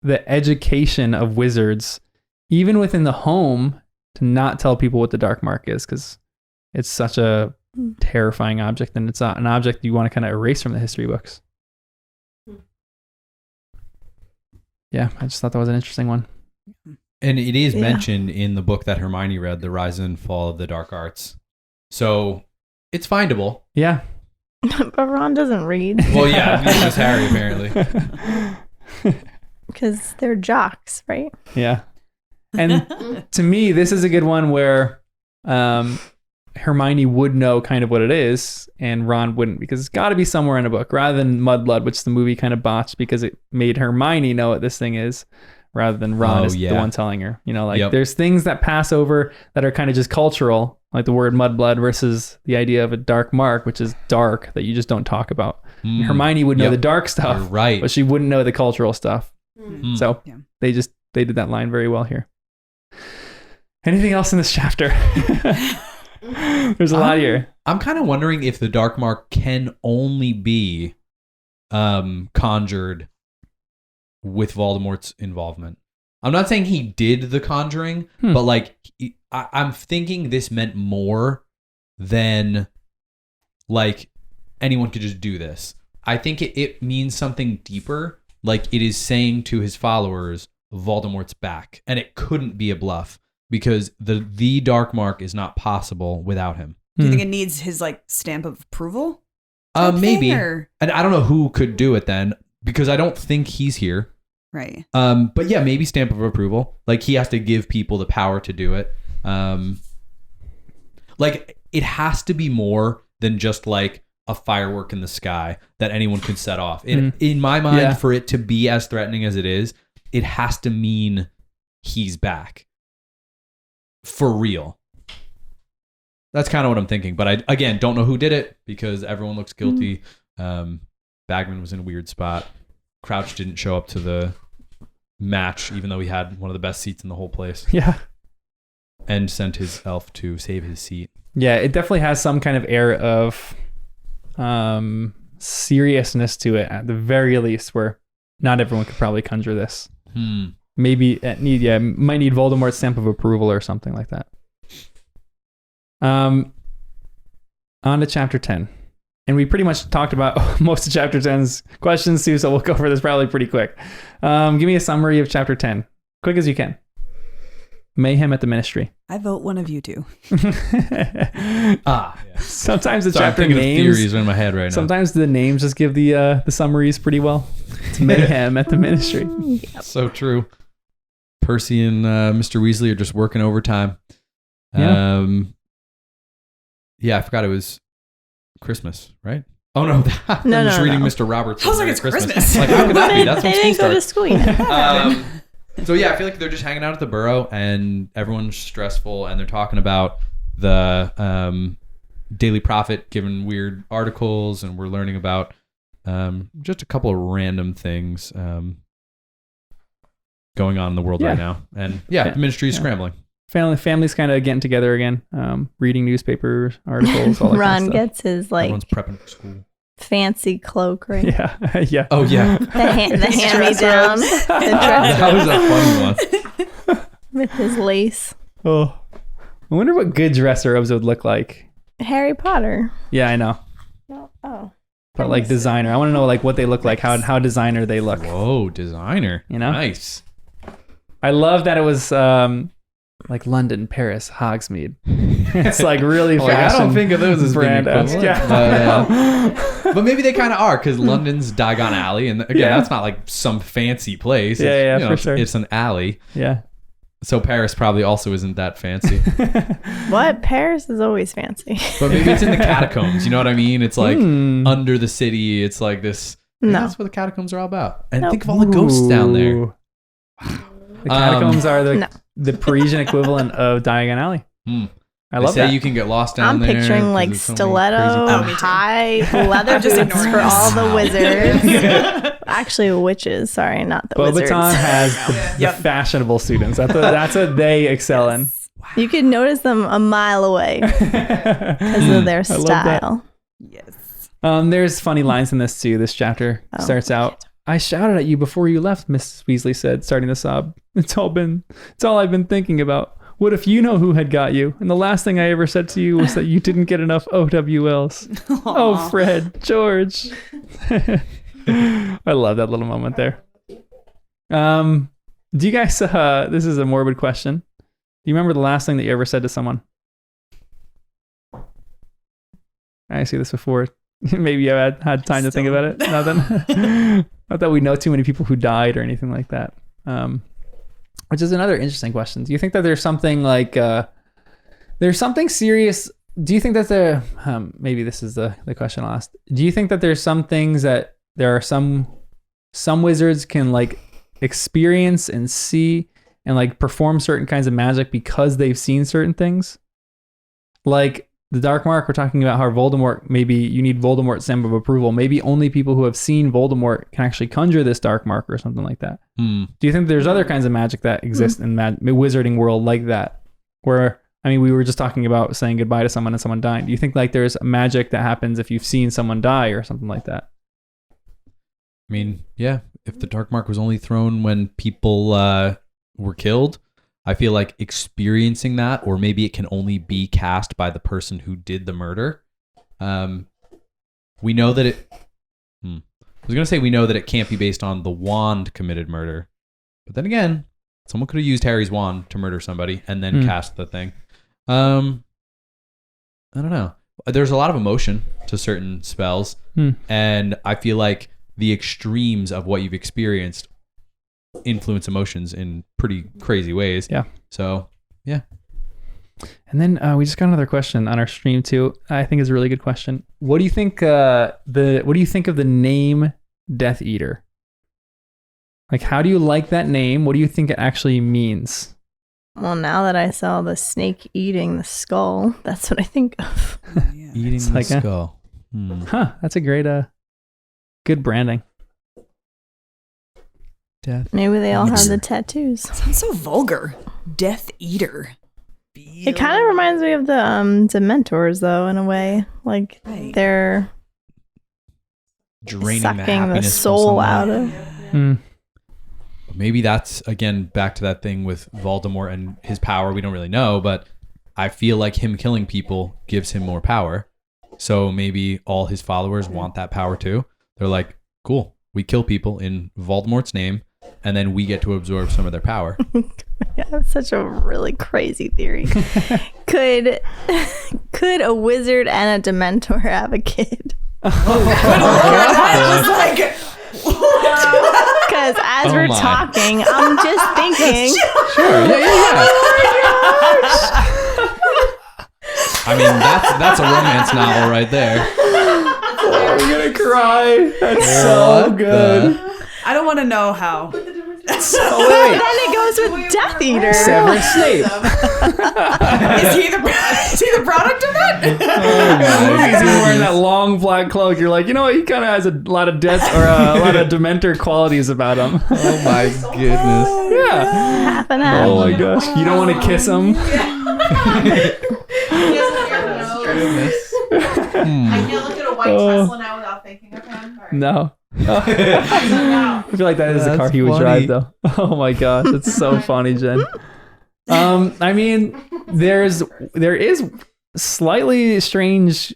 A: the education of wizards, even within the home, to not tell people what the dark mark is, because it's such a terrifying object, and it's not an object you want to kind of erase from the history books. Yeah, I just thought that was an interesting one.
C: And it is mentioned in the book that Hermione read, The Rise and Fall of the Dark Arts. So it's findable.
A: Yeah.
B: But Ron doesn't read.
C: Well, yeah, neither does Harry, apparently.
B: Because they're jocks, right?
A: Yeah. And to me, this is a good one where Hermione would know kind of what it is, and Ron wouldn't, because it's got to be somewhere in a book, rather than Mudblood, which the movie kind of botched because it made Hermione know what this thing is, rather than Ron is the one telling her. You know, like there's things that pass over that are kind of just cultural, like the word Mudblood versus the idea of a dark mark, which is dark, that you just don't talk about. Hermione would know the dark stuff,
C: right,
A: but she wouldn't know the cultural stuff. So they did that line very well here. Anything else in this chapter? There's a lot here.
C: I'm kind of wondering if the dark mark can only be conjured with Voldemort's involvement. I'm not saying he did the conjuring, but like I'm thinking this meant more than like anyone could just do this. I think it means something deeper. Like it is saying to his followers, Voldemort's back, and it couldn't be a bluff, because the dark mark is not possible without him.
D: Do you think it needs his like stamp of approval?
C: Maybe. And I don't know who could do it then, because I don't think he's here.
D: Right.
C: But yeah, maybe stamp of approval. Like he has to give people the power to do it. Like it has to be more than just like a firework in the sky that anyone could set off. In my mind, for it to be as threatening as it is, it has to mean he's back. For real. That's kind of what I'm thinking. But I, again, don't know who did it, because everyone looks guilty. Bagman was in a weird spot. Crouch didn't show up to the match, even though he had one of the best seats in the whole place,
A: Yeah.
C: and sent his elf to save his seat.
A: Yeah, it definitely has some kind of air of seriousness to it, at the very least, where not everyone could probably conjure this. Maybe it might need Voldemort's stamp of approval or something like that. On to chapter 10. And we pretty much talked about most of chapter 10's questions too, so we'll go over this probably pretty quick. Give me a summary of chapter 10. Quick as you can. Mayhem at the Ministry.
D: I vote one of you two.
C: Yeah.
A: Sometimes the
C: Sorry, I'm
A: chapter
C: thinking of
A: names...
C: theories in my head right now.
A: Sometimes the names just give the summaries pretty well. It's Mayhem at the Ministry.
C: So true. Percy and Mr. Weasley are just working overtime.
A: Yeah.
C: Yeah, I forgot it was Christmas, right? Oh no, I'm
B: No,
C: just
B: no,
C: reading
B: no.
C: Mr. Roberts.
D: I was like, it's Christmas.
C: Like, how could that be? That's
B: they
C: when school
B: didn't go to
C: starts.
B: school yet.
C: So yeah, I feel like they're just hanging out at the Burrow, and everyone's stressful, and they're talking about the Daily Prophet giving weird articles, and we're learning about just a couple of random things going on in the world right now. And the ministry is scrambling.
A: Family's kind of getting together again, reading newspaper articles, all that
B: Ron
A: kind of
B: gets his like
C: Everyone's prepping for school.
B: fancy cloak, right?
A: stuff. Yeah.
C: Oh yeah,
B: The hand-me-down. The dress
C: that was a funny one.
B: with his lace.
A: Oh, I wonder what good dress robes would look like.
B: Harry Potter.
A: Yeah, I know.
B: Oh.
A: But like designer, I want to know like what they look like, how designer they look.
C: Whoa, designer.
A: You know?
C: Nice.
A: I love that it was like London, Paris, Hogsmeade. It's like really
C: Like, I
A: fashion.
C: don't think of those as being
A: brand-esque.
C: equivalent.
A: Yeah.
C: But maybe they kind of are, because London's Diagon Alley, and again, that's not like some fancy place.
A: Yeah,
C: It's,
A: for sure.
C: It's an alley.
A: Yeah.
C: So Paris probably also isn't that fancy.
B: What? Paris is always fancy.
C: But maybe it's in the catacombs. You know what I mean? It's like
A: Hmm.
C: under the city. It's like this. Maybe
B: No.
C: that's what the catacombs are all about. And
B: Nope.
C: think of all the ghosts down there.
A: Ooh. The catacombs are
B: No.
A: the Parisian equivalent of Diagon Alley. I
C: They
A: love
C: say
A: that.
C: you can get lost down
B: I'm
C: there.
B: picturing
C: 'cause
B: like
C: there's so many
B: stiletto,
C: crazy
D: me too.
B: high leather
D: Just
B: boots
D: ignoring
B: for
D: this.
B: all the
C: Wow.
B: wizards. Actually, witches. Sorry, not the wizards.
A: Beauxbaton has the
D: Yep.
A: fashionable students. That's what they excel in.
B: You could notice them a mile away because of their
A: I love that.
B: style.
D: Yes.
A: There's funny lines in this too. This chapter
B: Oh.
A: starts out. I shouted at you before you left, Mrs. Weasley said, starting to sob. It's all I've been thinking about. What if you know who had got you? And the last thing I ever said to you was that you didn't get enough OWLs. Oh, Fred, George. I love that little moment there. Do you guys, this is a morbid question. Do you remember the last thing that you ever said to someone? I see this before. Maybe you had time to think about it. Nothing. Not that we know too many people who died or anything like that. Which is another interesting question. Do you think that there's something like there's something serious? Do you think that maybe this is the question I'll ask. Do you think that there's some things that there are some wizards can like experience and see and like perform certain kinds of magic because they've seen certain things? Like the Dark Mark, we're talking about how Voldemort, maybe you need Voldemort's stamp of approval. Maybe only people who have seen Voldemort can actually conjure this Dark Mark or something like that. Do you think there's other kinds of magic that exist in wizarding world like that? Where, I mean, we were just talking about saying goodbye to someone and someone dying. Do you think like there's magic that happens if you've seen someone die or something like that?
C: I mean, yeah, if the Dark Mark was only thrown when people were killed, I feel like experiencing that, or maybe it can only be cast by the person who did the murder. We know that it... I was going to say we know that it can't be based on the wand committed murder. But then again, someone could have used Harry's wand to murder somebody and then cast the thing. I don't know. There's a lot of emotion to certain spells. And I feel like the extremes of what you've experienced influence emotions in pretty crazy ways.
A: Yeah.
C: So, yeah.
A: And then we just got another question on our stream too. I think is a really good question. What do you think what do you think of the name Death Eater? Like, how do you like that name? What do you think it actually means?
B: Well, now that I saw the snake eating the skull, that's what I think of.
C: Eating
A: It's
C: the
A: like a-
C: skull.
A: Huh, that's a great good branding.
C: Death.
B: Maybe they all have the tattoos.
D: Sounds so vulgar. Death Eater.
B: It kind of reminds me of the Dementors, though, in a way. Like they're
C: Draining
B: sucking
C: the
B: the
C: happiness
B: soul
C: from
B: out
C: someone.
B: of.
C: Maybe that's, again, back to that thing with Voldemort and his power. We don't really know, but I feel like him killing people gives him more power. So maybe all his followers want that power too. They're like, cool, we kill people in Voldemort's name, and then we get to absorb some of their power.
B: Yeah, that's such a really crazy theory. Could a wizard and a Dementor have a kid?
D: I was like,
B: Because as we're
C: my.
B: talking, I'm just thinking.
C: Sure, yeah. I mean, that's a romance novel right there.
A: I'm gonna cry. That's so good.
D: I don't want to know how.
A: Oh wait.
B: Then it goes with Death Eater.
A: Severus Snape.
D: Is he the product of that?
A: He's wearing that long black cloak. You're like, you know what? He kind of has a lot of death or a lot of Dementor qualities about him.
C: Oh my goodness.
A: Yeah.
B: Half and half.
A: Oh my gosh. You don't want to kiss him?
E: I can't look at a white Tesla now without thinking of him. All right.
A: No. I feel like that is the car he would
C: funny.
A: drive, though. Oh my gosh, it's so funny, Jen. I mean, there is slightly strange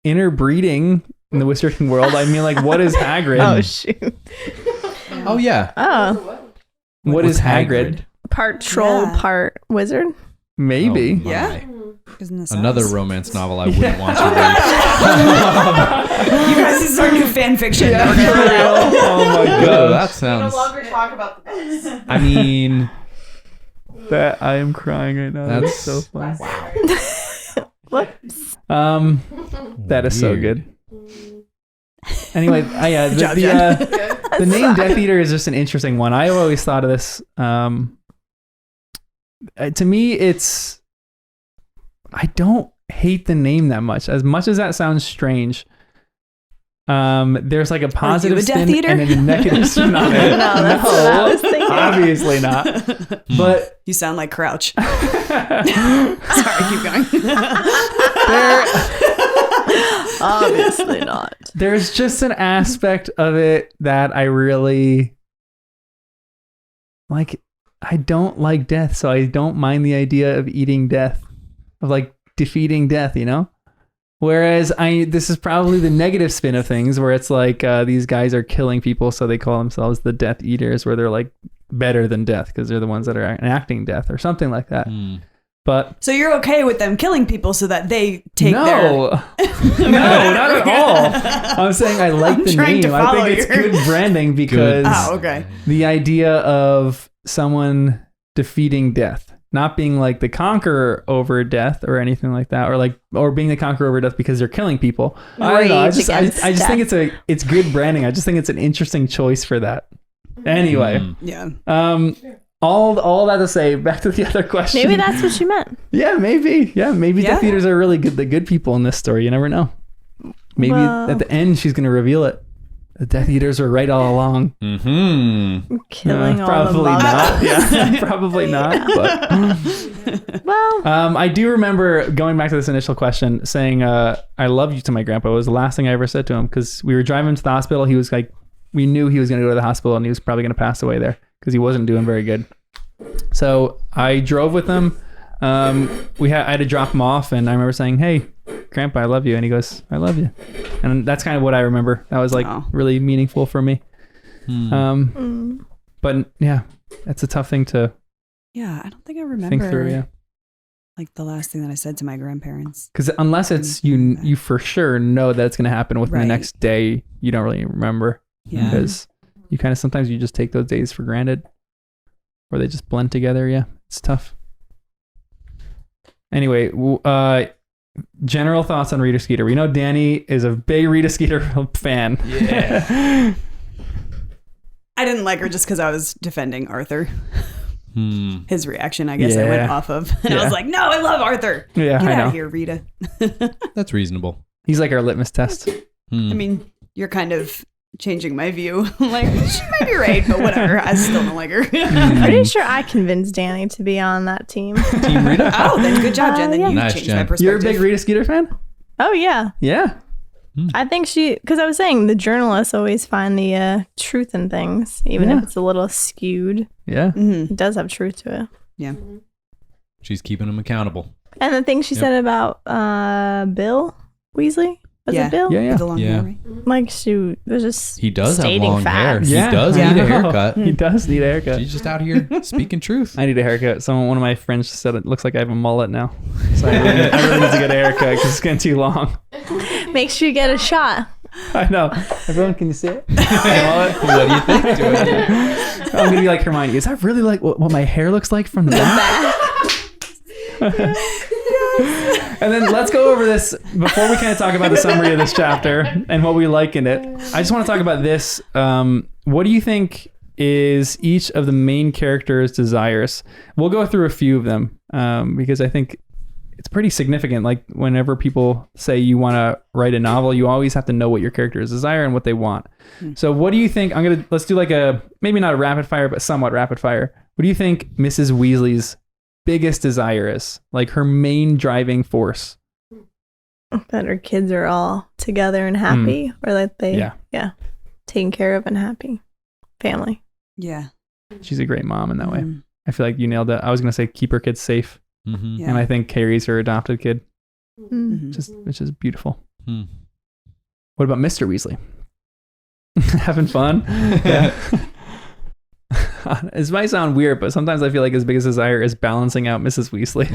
A: interbreeding in the wizarding world. I mean, like, what is Hagrid?
B: Oh shoot.
C: Oh yeah.
B: Oh,
A: What is Hagrid?
B: part troll,
D: Yeah.
B: part wizard.
A: Maybe.
C: Oh, my.
D: Yeah. Isn't this
C: Another
D: us?
C: romance novel I wouldn't want to read.
D: You guys, this is our new fan fiction.
A: Yeah, for real. Oh my
C: Oh,
A: god,
C: that
E: We
C: sounds.
E: no longer talk about the books.
C: I mean,
A: that I am crying right now. That's so
C: That's-
A: funny.
B: Whoops.
A: That is so
C: Weird.
A: good. Anyway, yeah,
D: Good job,
A: the name Death Eater is just an interesting one. I always thought of this. To me, it's. I don't hate the name that much. As much as that sounds strange, there's like a positive
D: a Death
A: spin
D: Eater?
A: and a negative spin on it.
B: No, that's what I was thinking.
A: Obviously not. But
D: You sound like Crouch. Sorry, keep going.
B: Obviously not.
A: there's just an aspect of it that I really like. I don't like death, so I don't mind the idea of eating death, of like defeating death, you know? Whereas this is probably the negative spin of things, where it's like these guys are killing people, so they call themselves the Death Eaters, where they're like better than death because they're the ones that are enacting death or something like that. But
D: So you're okay with them killing people so that they take
A: no,
D: their...
A: no, not at all. I'm saying I like
D: I'm
A: the
D: trying to
A: name. I think
D: follow
A: it's
D: your-
A: good branding because
D: Oh, okay.
A: the idea of someone defeating death, not being like the conqueror over death or anything like that, or being the conqueror over death because they're killing people. I don't know. I
B: Rage
A: just
B: against
A: think
B: death.
A: it's good branding. I just think it's an interesting choice for that. Anyway,
D: Yeah.
A: all that to say, back to the other question.
B: Maybe that's what you meant.
A: Yeah, maybe. Yeah, maybe
D: Yeah.
A: Death Eaters are really good. The good people in this story. You never know. Maybe
B: Well-
A: at the end she's gonna reveal it. The Death Eaters were right all along.
C: Mm-hmm.
B: Killing all
A: Probably
B: the
A: not.
B: muggles.
A: Yeah, probably not. But
B: Well,
A: I do remember going back to this initial question, saying "I love you" to my grandpa. It was the last thing I ever said to him because we were driving to the hospital. He was like, we knew he was going to go to the hospital and he was probably going to pass away there because he wasn't doing very good. So I drove with him. I had to drop him off, and I remember saying, "Hey, Grandpa, I love you," and he goes, "I love you," and that's kind of what I remember. That was like
D: Oh.
A: really meaningful for me. But yeah, that's a tough thing to
D: Yeah, I don't think I remember
A: think through. Yeah.
D: like the last thing that I said to my grandparents.
A: Because unless it's you for sure know that it's going to happen within the
D: Right.
A: next day, you don't really remember.
D: Yeah.
A: Because you kind of sometimes you just take those days for granted, or they just blend together. Yeah, it's tough. Anyway, general thoughts on Rita Skeeter. We know Danny is a big Rita Skeeter fan.
C: Yeah.
D: I didn't like her just because I was defending Arthur. His reaction, I guess, I
A: Yeah.
D: went off of. And I
A: Yeah.
D: was like, no, I love Arthur.
A: Yeah,
D: Get
A: I
D: out
A: know.
D: of here, Rita.
C: That's reasonable.
A: He's like our litmus test.
D: I mean, you're kind of changing my view. Like, she might be right, but whatever. I still don't like her.
B: Pretty sure I convinced Danny to be on that team.
C: Team Rita.
D: Oh, then good job, Jen. Then
B: yeah.
D: you
C: Nice,
D: changed
C: Jen.
D: my perspective.
A: You're a big Rita Skeeter fan?
B: Oh, yeah.
A: Yeah.
B: I think because I was saying the journalists always find the truth in things, even if it's a little skewed.
A: Yeah.
B: It does have truth to it.
D: Yeah.
C: She's keeping him accountable.
B: And the thing she said about Bill Weasley, was it Bill?
A: Yeah, yeah.
D: With the long
C: Yeah.
D: hair, right?
B: Like she was just
C: He does have
B: stating
C: long hair.
B: facts.
C: He does
A: Yeah.
C: need a haircut.
A: He does need a haircut.
C: She's just out here speaking truth.
A: I need a haircut. One of my friends said it looks like I have a mullet now. So I really need to get a haircut because it's getting too long.
B: Make sure you get a shot.
A: I know. Everyone, can you see it?
C: What do you think? Do it.
A: I'm going to be like Hermione. Is that really like what my hair looks like from the back? And then let's go over this before we kind of talk about the summary of this chapter and what we like in it. I just want to talk about this. What do you think is each of the main characters' desires? We'll go through a few of them because I think it's pretty significant. Like whenever people say you want to write a novel, you always have to know what your characters desire and what they want. So what do you think? Let's do like maybe not a rapid fire, but somewhat rapid fire. What do you think Mrs. Weasley's biggest desire is? Like her main driving force?
B: That her kids are all together and happy, or that they, taken care of and happy family.
D: Yeah.
A: She's a great mom in that way.
D: Mhm.
A: I feel like you nailed it. I was going to say keep her kids safe.
C: Mm-hmm.
D: Yeah.
A: And I think Carrie's her adopted kid,
D: Mhm.
A: which is beautiful.
C: Hmm.
A: What about Mr. Weasley? Having fun?
C: Yeah.
A: This might sound weird, but sometimes I feel like his biggest desire is balancing out Mrs. Weasley.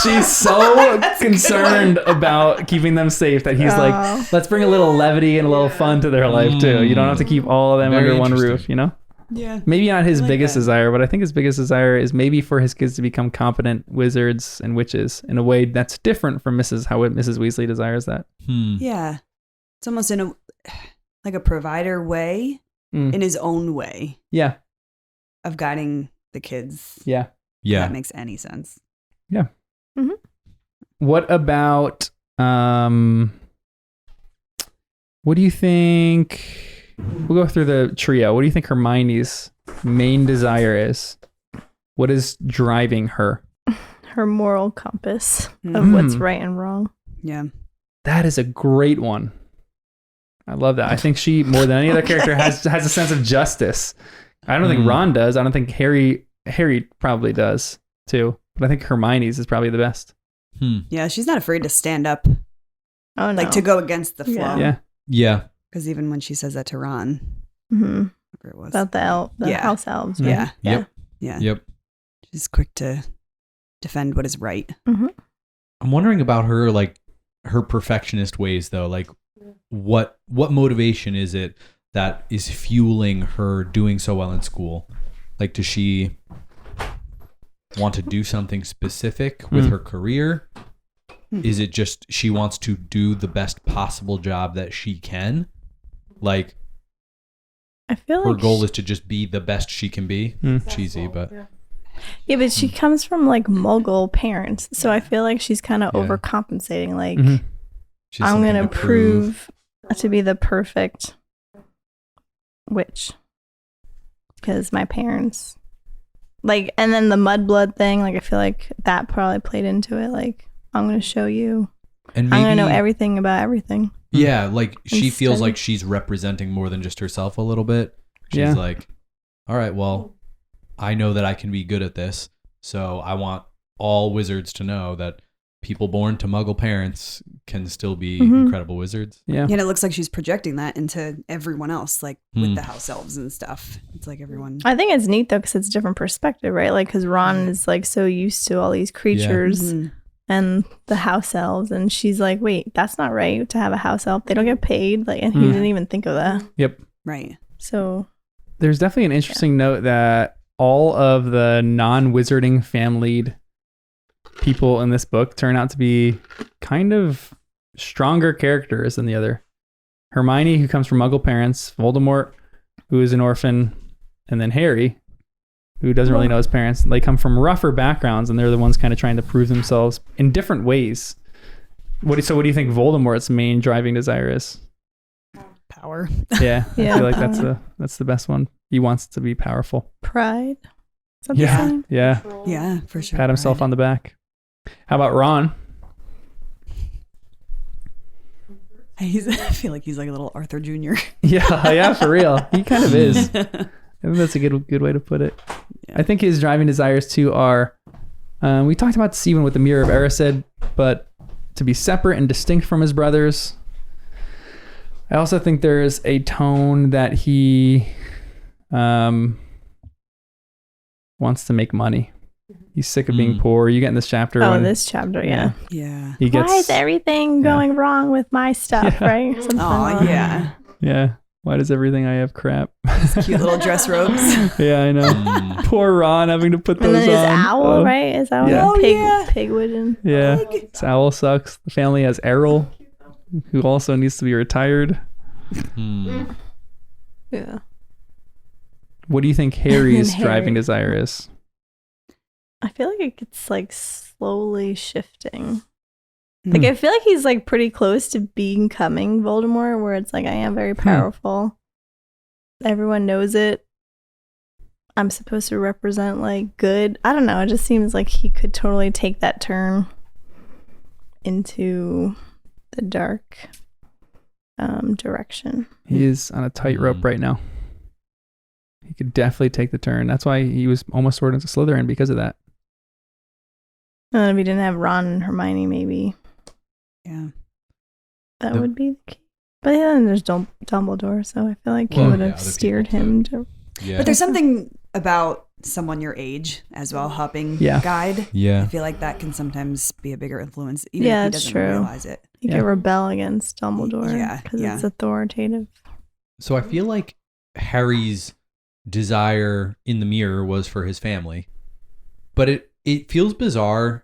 A: She's so concerned about keeping them safe that he's like, let's bring a little levity and a little fun to their life too. You don't have to keep all of them
C: Very
A: under one
C: interesting.
A: roof, you know?
D: Yeah.
A: Maybe not his
D: I like
A: biggest
D: that.
A: desire, but I think his biggest desire is maybe for his kids to become competent wizards and witches in a way that's different from how Mrs. Weasley desires that.
D: Yeah. It's almost in a provider way, in his own way
A: Yeah.
D: of guiding the kids.
A: Yeah.
D: If
C: Yeah.
D: that makes any sense.
A: What about what do you think? We'll go through the trio. What do you think Hermione's main desire is? What is driving her?
B: Her moral compass of what's right and wrong.
D: Yeah.
A: That is a great one. I love that. I think she, more than any other character, has a sense of justice. I don't think Ron does. I don't think Harry probably does too. But I think Hermione's is probably the best.
D: Yeah. She's not afraid to stand up,
B: Oh no.
D: like to go against the flow.
A: Yeah.
C: Yeah.
D: Because even when she says that to Ron,
B: Mhm.
D: whatever it was.
B: About the house elves. Right?
D: Yeah.
C: Yep.
D: Yeah.
C: Yep.
D: She's quick to defend what is right.
C: I'm wondering about her, like her perfectionist ways though. Like what motivation is it that is fueling her doing so well in school? Like, does she want to do something specific with her career? Is it just she wants to do the best possible job that she can? Like,
B: I feel
C: her
B: like
C: goal is to just be the best she can be. Cheesy, but
B: yeah, but she comes from like Muggle parents, so I feel like she's kind of
C: Yeah.
B: overcompensating. Like
C: she has
B: I'm
C: something
B: gonna
C: to
B: prove to be the perfect witch because my parents like, and then the mudblood thing. Like I feel like that probably played into it. Like I'm gonna show you.
C: And maybe,
B: I'm gonna know everything about everything.
C: Yeah, like she feels
B: Instead-
C: like she's representing more than just herself a little bit. She's
A: Yeah.
C: like, all right, well, I know that I can be good at this, so I want all wizards to know that people born to Muggle parents can still be incredible wizards.
A: Yeah.
D: And it looks like she's projecting that into everyone else, like with the house elves and stuff. It's like everyone.
B: I think it's neat though because it's a different perspective, right? Like because Ron is like so used to all these creatures and the house elves, and she's like, wait, that's not right to have a house elf. They don't get paid. Like, and he didn't even think of that.
A: Yep.
D: Right.
B: So
A: There's definitely an interesting note that all of the non-wizarding familied people in this book turn out to be kind of stronger characters than the other. Hermione, who comes from Muggle parents, Voldemort, who is an orphan, and then Harry, who doesn't really know his parents. They come from rougher backgrounds, and they're the ones kind of trying to prove themselves in different ways. So what do you think Voldemort's main driving desire is?
D: Power.
A: Yeah, I
B: Yeah,
A: feel like
B: power.
A: that's the best one. He wants to be powerful.
B: Pride. Is that
A: Yeah.
B: the same?
A: Yeah,
D: Yeah, for sure.
A: pat himself on the back. How about Ron?
D: I feel like he's like a little Arthur Jr.
A: Yeah, for real. He kind of is. I think that's a good way to put it.
D: Yeah.
A: I think his driving desires too are, we talked about Stephen with the Mirror of Erised, but to be separate and distinct from his brothers. I also think there's a tone that he wants to make money. He's sick of being poor. You get in this chapter.
B: Oh,
A: when
B: this chapter, yeah.
D: Yeah.
A: he gets.
B: Why is everything going wrong with my stuff,
A: Yeah.
B: right? Something
D: Oh,
B: like
D: yeah.
A: Yeah. Why does everything I have crap?
D: Cute little dress robes.
A: Yeah, I know. Poor Ron having to put
B: And
A: those
B: then his
A: on.
B: owl,
A: Oh,
B: right? His owl,
A: Yeah.
B: yeah. Pigwood.
A: Yeah. His owl sucks. The family has Errol, who also needs to be retired.
B: Yeah.
A: What do you think Harry's
B: And Harry.
A: driving desire is?
B: I feel like it's like slowly shifting. Like I feel like he's like pretty close to becoming Voldemort, where it's like I am very powerful. Everyone knows it. I'm supposed to represent like good. I don't know. It just seems like he could totally take that turn into the dark direction.
A: He is on a tightrope right now. He could definitely take the turn. That's why he was almost sorted into Slytherin, because of that.
B: And if he didn't have Ron and Hermione, maybe
D: Yeah.
B: that would be the key. But then there's Dumbledore, so I feel like he
C: Well,
B: would
C: yeah,
B: have
C: other
B: steered
C: people
B: him to.
C: Yeah.
D: But there's something about someone your age as well helping
A: Yeah.
D: guide. I
C: Yeah.
D: feel like that can sometimes be a bigger influence, even
B: Yeah,
D: if he
B: it's
D: doesn't
B: true.
D: realize it.
B: He
A: Yeah.
B: could rebel against Dumbledore
D: Yeah,
B: because
D: yeah.
B: it's authoritative.
C: So I feel like Harry's desire in the mirror was for his family. But it feels bizarre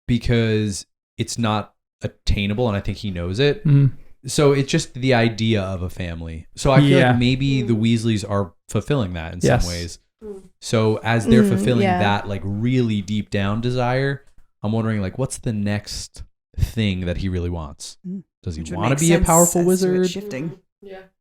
C: because it's not attainable, and I think he knows it.
A: Mhm.
C: So it's just the idea of a family. So I feel
A: Yeah.
C: like maybe the Weasleys are fulfilling that in
A: Yes.
C: some ways. So as they're fulfilling
B: yeah.
C: that like really deep down desire, I'm wondering like what's the next thing that he really wants? Does he
D: Which would
C: want to
D: make
C: be a
D: sense
C: powerful
D: as to it
C: wizard?
D: shifting.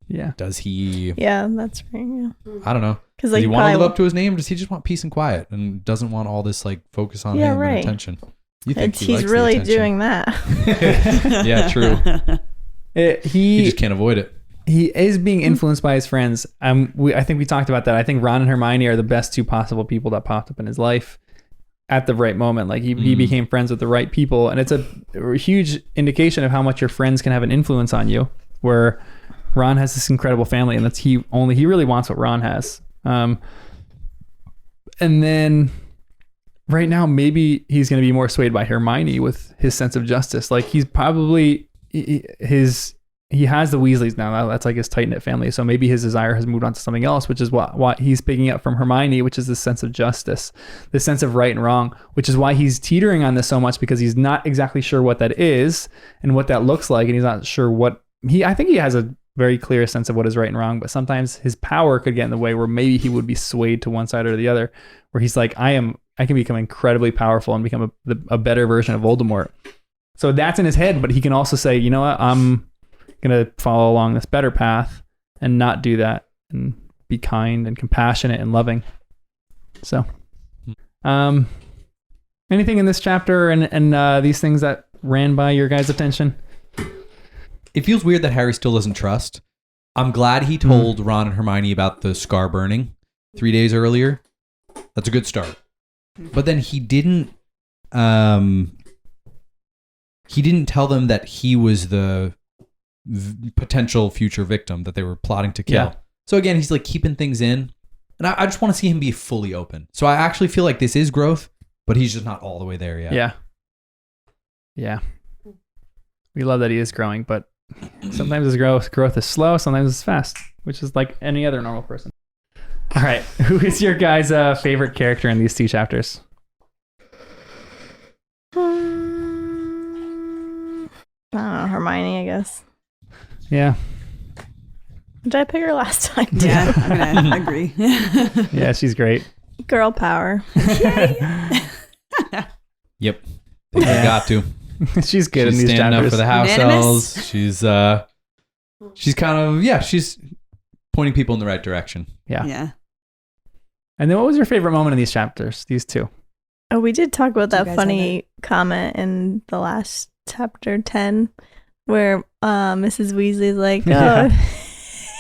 A: Yeah.
C: Does he
B: Yeah, that's right. Yeah,
C: I don't know.
B: because
C: Does
B: like
C: he want to
B: probably-
C: live up to his name, or does he just want peace and quiet and doesn't want all this like focus on
B: Yeah,
C: him
B: right.
C: and attention? You think he
B: he's
C: likes the
B: really
C: attention.
B: doing that.
C: Yeah, true. He
A: He
C: just can't avoid it.
A: he is being influenced by his friends. I think we talked about that. I think Ron and Hermione are the best two possible people that popped up in his life at the right moment. Like he became friends with the right people, and it's a huge indication of how much your friends can have an influence on you. Where Ron has this incredible family, and he really wants what Ron has. And then right now, maybe he's going to be more swayed by Hermione with his sense of justice. Like he's probably he has the Weasleys now. That's like his tight-knit family. So maybe his desire has moved on to something else, which is what he's picking up from Hermione, which is this sense of justice, this sense of right and wrong, which is why he's teetering on this so much, because he's not exactly sure what that is and what that looks like. And he's not sure I think he has a very clear sense of what is right and wrong, but sometimes his power could get in the way where maybe he would be swayed to one side or the other, where he's like, I can become incredibly powerful and become a better version of Voldemort. So that's in his head, but he can also say, you know what, I'm going to follow along this better path and not do that and be kind and compassionate and loving. So, anything in this chapter and these things that ran by your guys' attention?
C: It feels weird that Harry still doesn't trust. I'm glad he told Ron and Hermione about the scar burning 3 days earlier. That's a good start. But then he didn't tell them that he was the potential future victim that they were plotting to kill.
A: Yeah.
C: So again, he's like keeping things in. And I just want to see him be fully open. So I actually feel like this is growth, but he's just not all the way there yet.
A: Yeah. Yeah. We love that he is growing, but sometimes his growth is slow, sometimes it's fast, which is like any other normal person. All right. Who is your guys' favorite character in these two chapters?
B: I don't know, Hermione, I guess.
A: Yeah.
B: Did I pick her last time?
D: Yeah, I'm gonna agree.
A: Yeah, she's great.
B: Girl power.
C: Yep. You got to.
A: She's good
C: She's
A: in these
C: standing
A: chapters.
C: up for the house
D: Unanimous?
C: elves. She's she's kind of, she's pointing people in the right direction.
A: Yeah.
D: Yeah.
A: And then what was your favorite moment in these chapters? These two.
B: Oh, we did talk about
D: Do you
B: that
D: guys
B: funny comment in the last chapter 10 where Mrs. Weasley's like,
A: Yeah.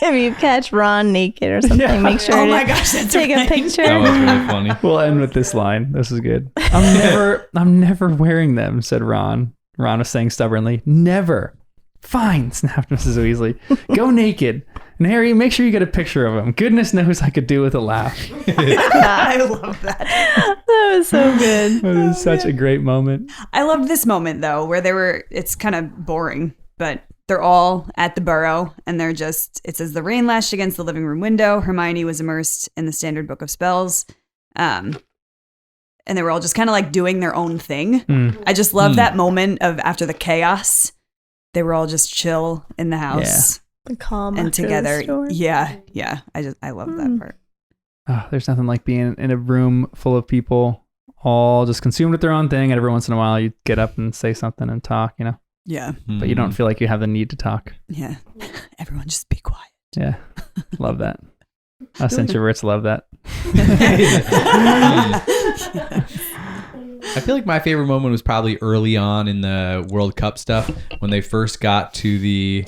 B: if you catch Ron naked or something,
A: Yeah.
B: make sure
D: Oh
B: to
D: my gosh, that's
B: take a
D: right.
B: picture.
C: That was really funny.
A: We'll end with this line. This is good. I'm never wearing them, said Ron. Ron was saying stubbornly, never. Fine, snapped Mrs. Weasley. Go naked. And Harry, make sure you get a picture of him. Goodness knows I could do with a laugh.
D: I love that.
B: That was so good.
A: It was such a great moment.
D: I loved this moment though, where it's kind of boring, but they're all at the burrow and they're just, it says the rain lashed against the living room window. Hermione was immersed in the standard book of spells. And they were all just kind of like doing their own thing. I just love that moment of after the chaos, they were all just chill in the house
B: The calm
D: and
B: after the
D: together.
B: storm.
D: Yeah. I love that part.
A: Oh, there's nothing like being in a room full of people all just consumed with their own thing. And every once in a while you get up and say something and talk, you know,
D: Yeah.
A: but you don't feel like you have the need to talk.
D: Yeah. Everyone just be quiet.
A: Yeah. Love that. Us introverts love that.
C: I feel like my favorite moment was probably early on in the World Cup stuff when they first got to the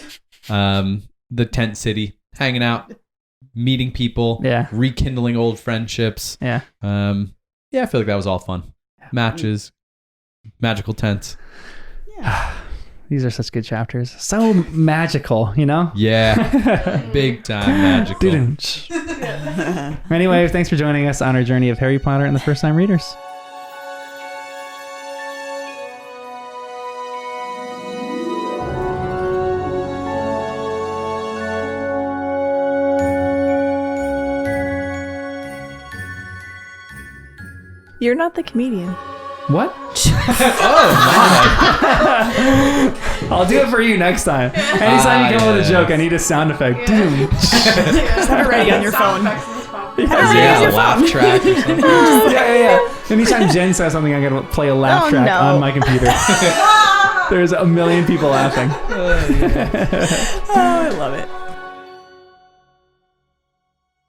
C: tent city, hanging out, meeting people, rekindling old friendships.
A: Yeah.
C: I feel like that was all fun. Matches, magical tents.
A: These are such good chapters. So magical, you know?
C: Yeah. Big time magical.
A: Anyway, thanks for joining us on our journey of Harry Potter and the First Time Readers.
B: You're not the comedian.
A: What?
C: Oh, my.
A: I'll do it for you next time. Anytime you come up with a joke, I need a sound effect. Doom.
D: Just have it ready on your phone.
C: Yeah, a laugh track or something.
A: Yeah. Anytime Jen says something, I'm going to play a laugh track on my computer. There's a million people laughing.
D: Oh, I love it.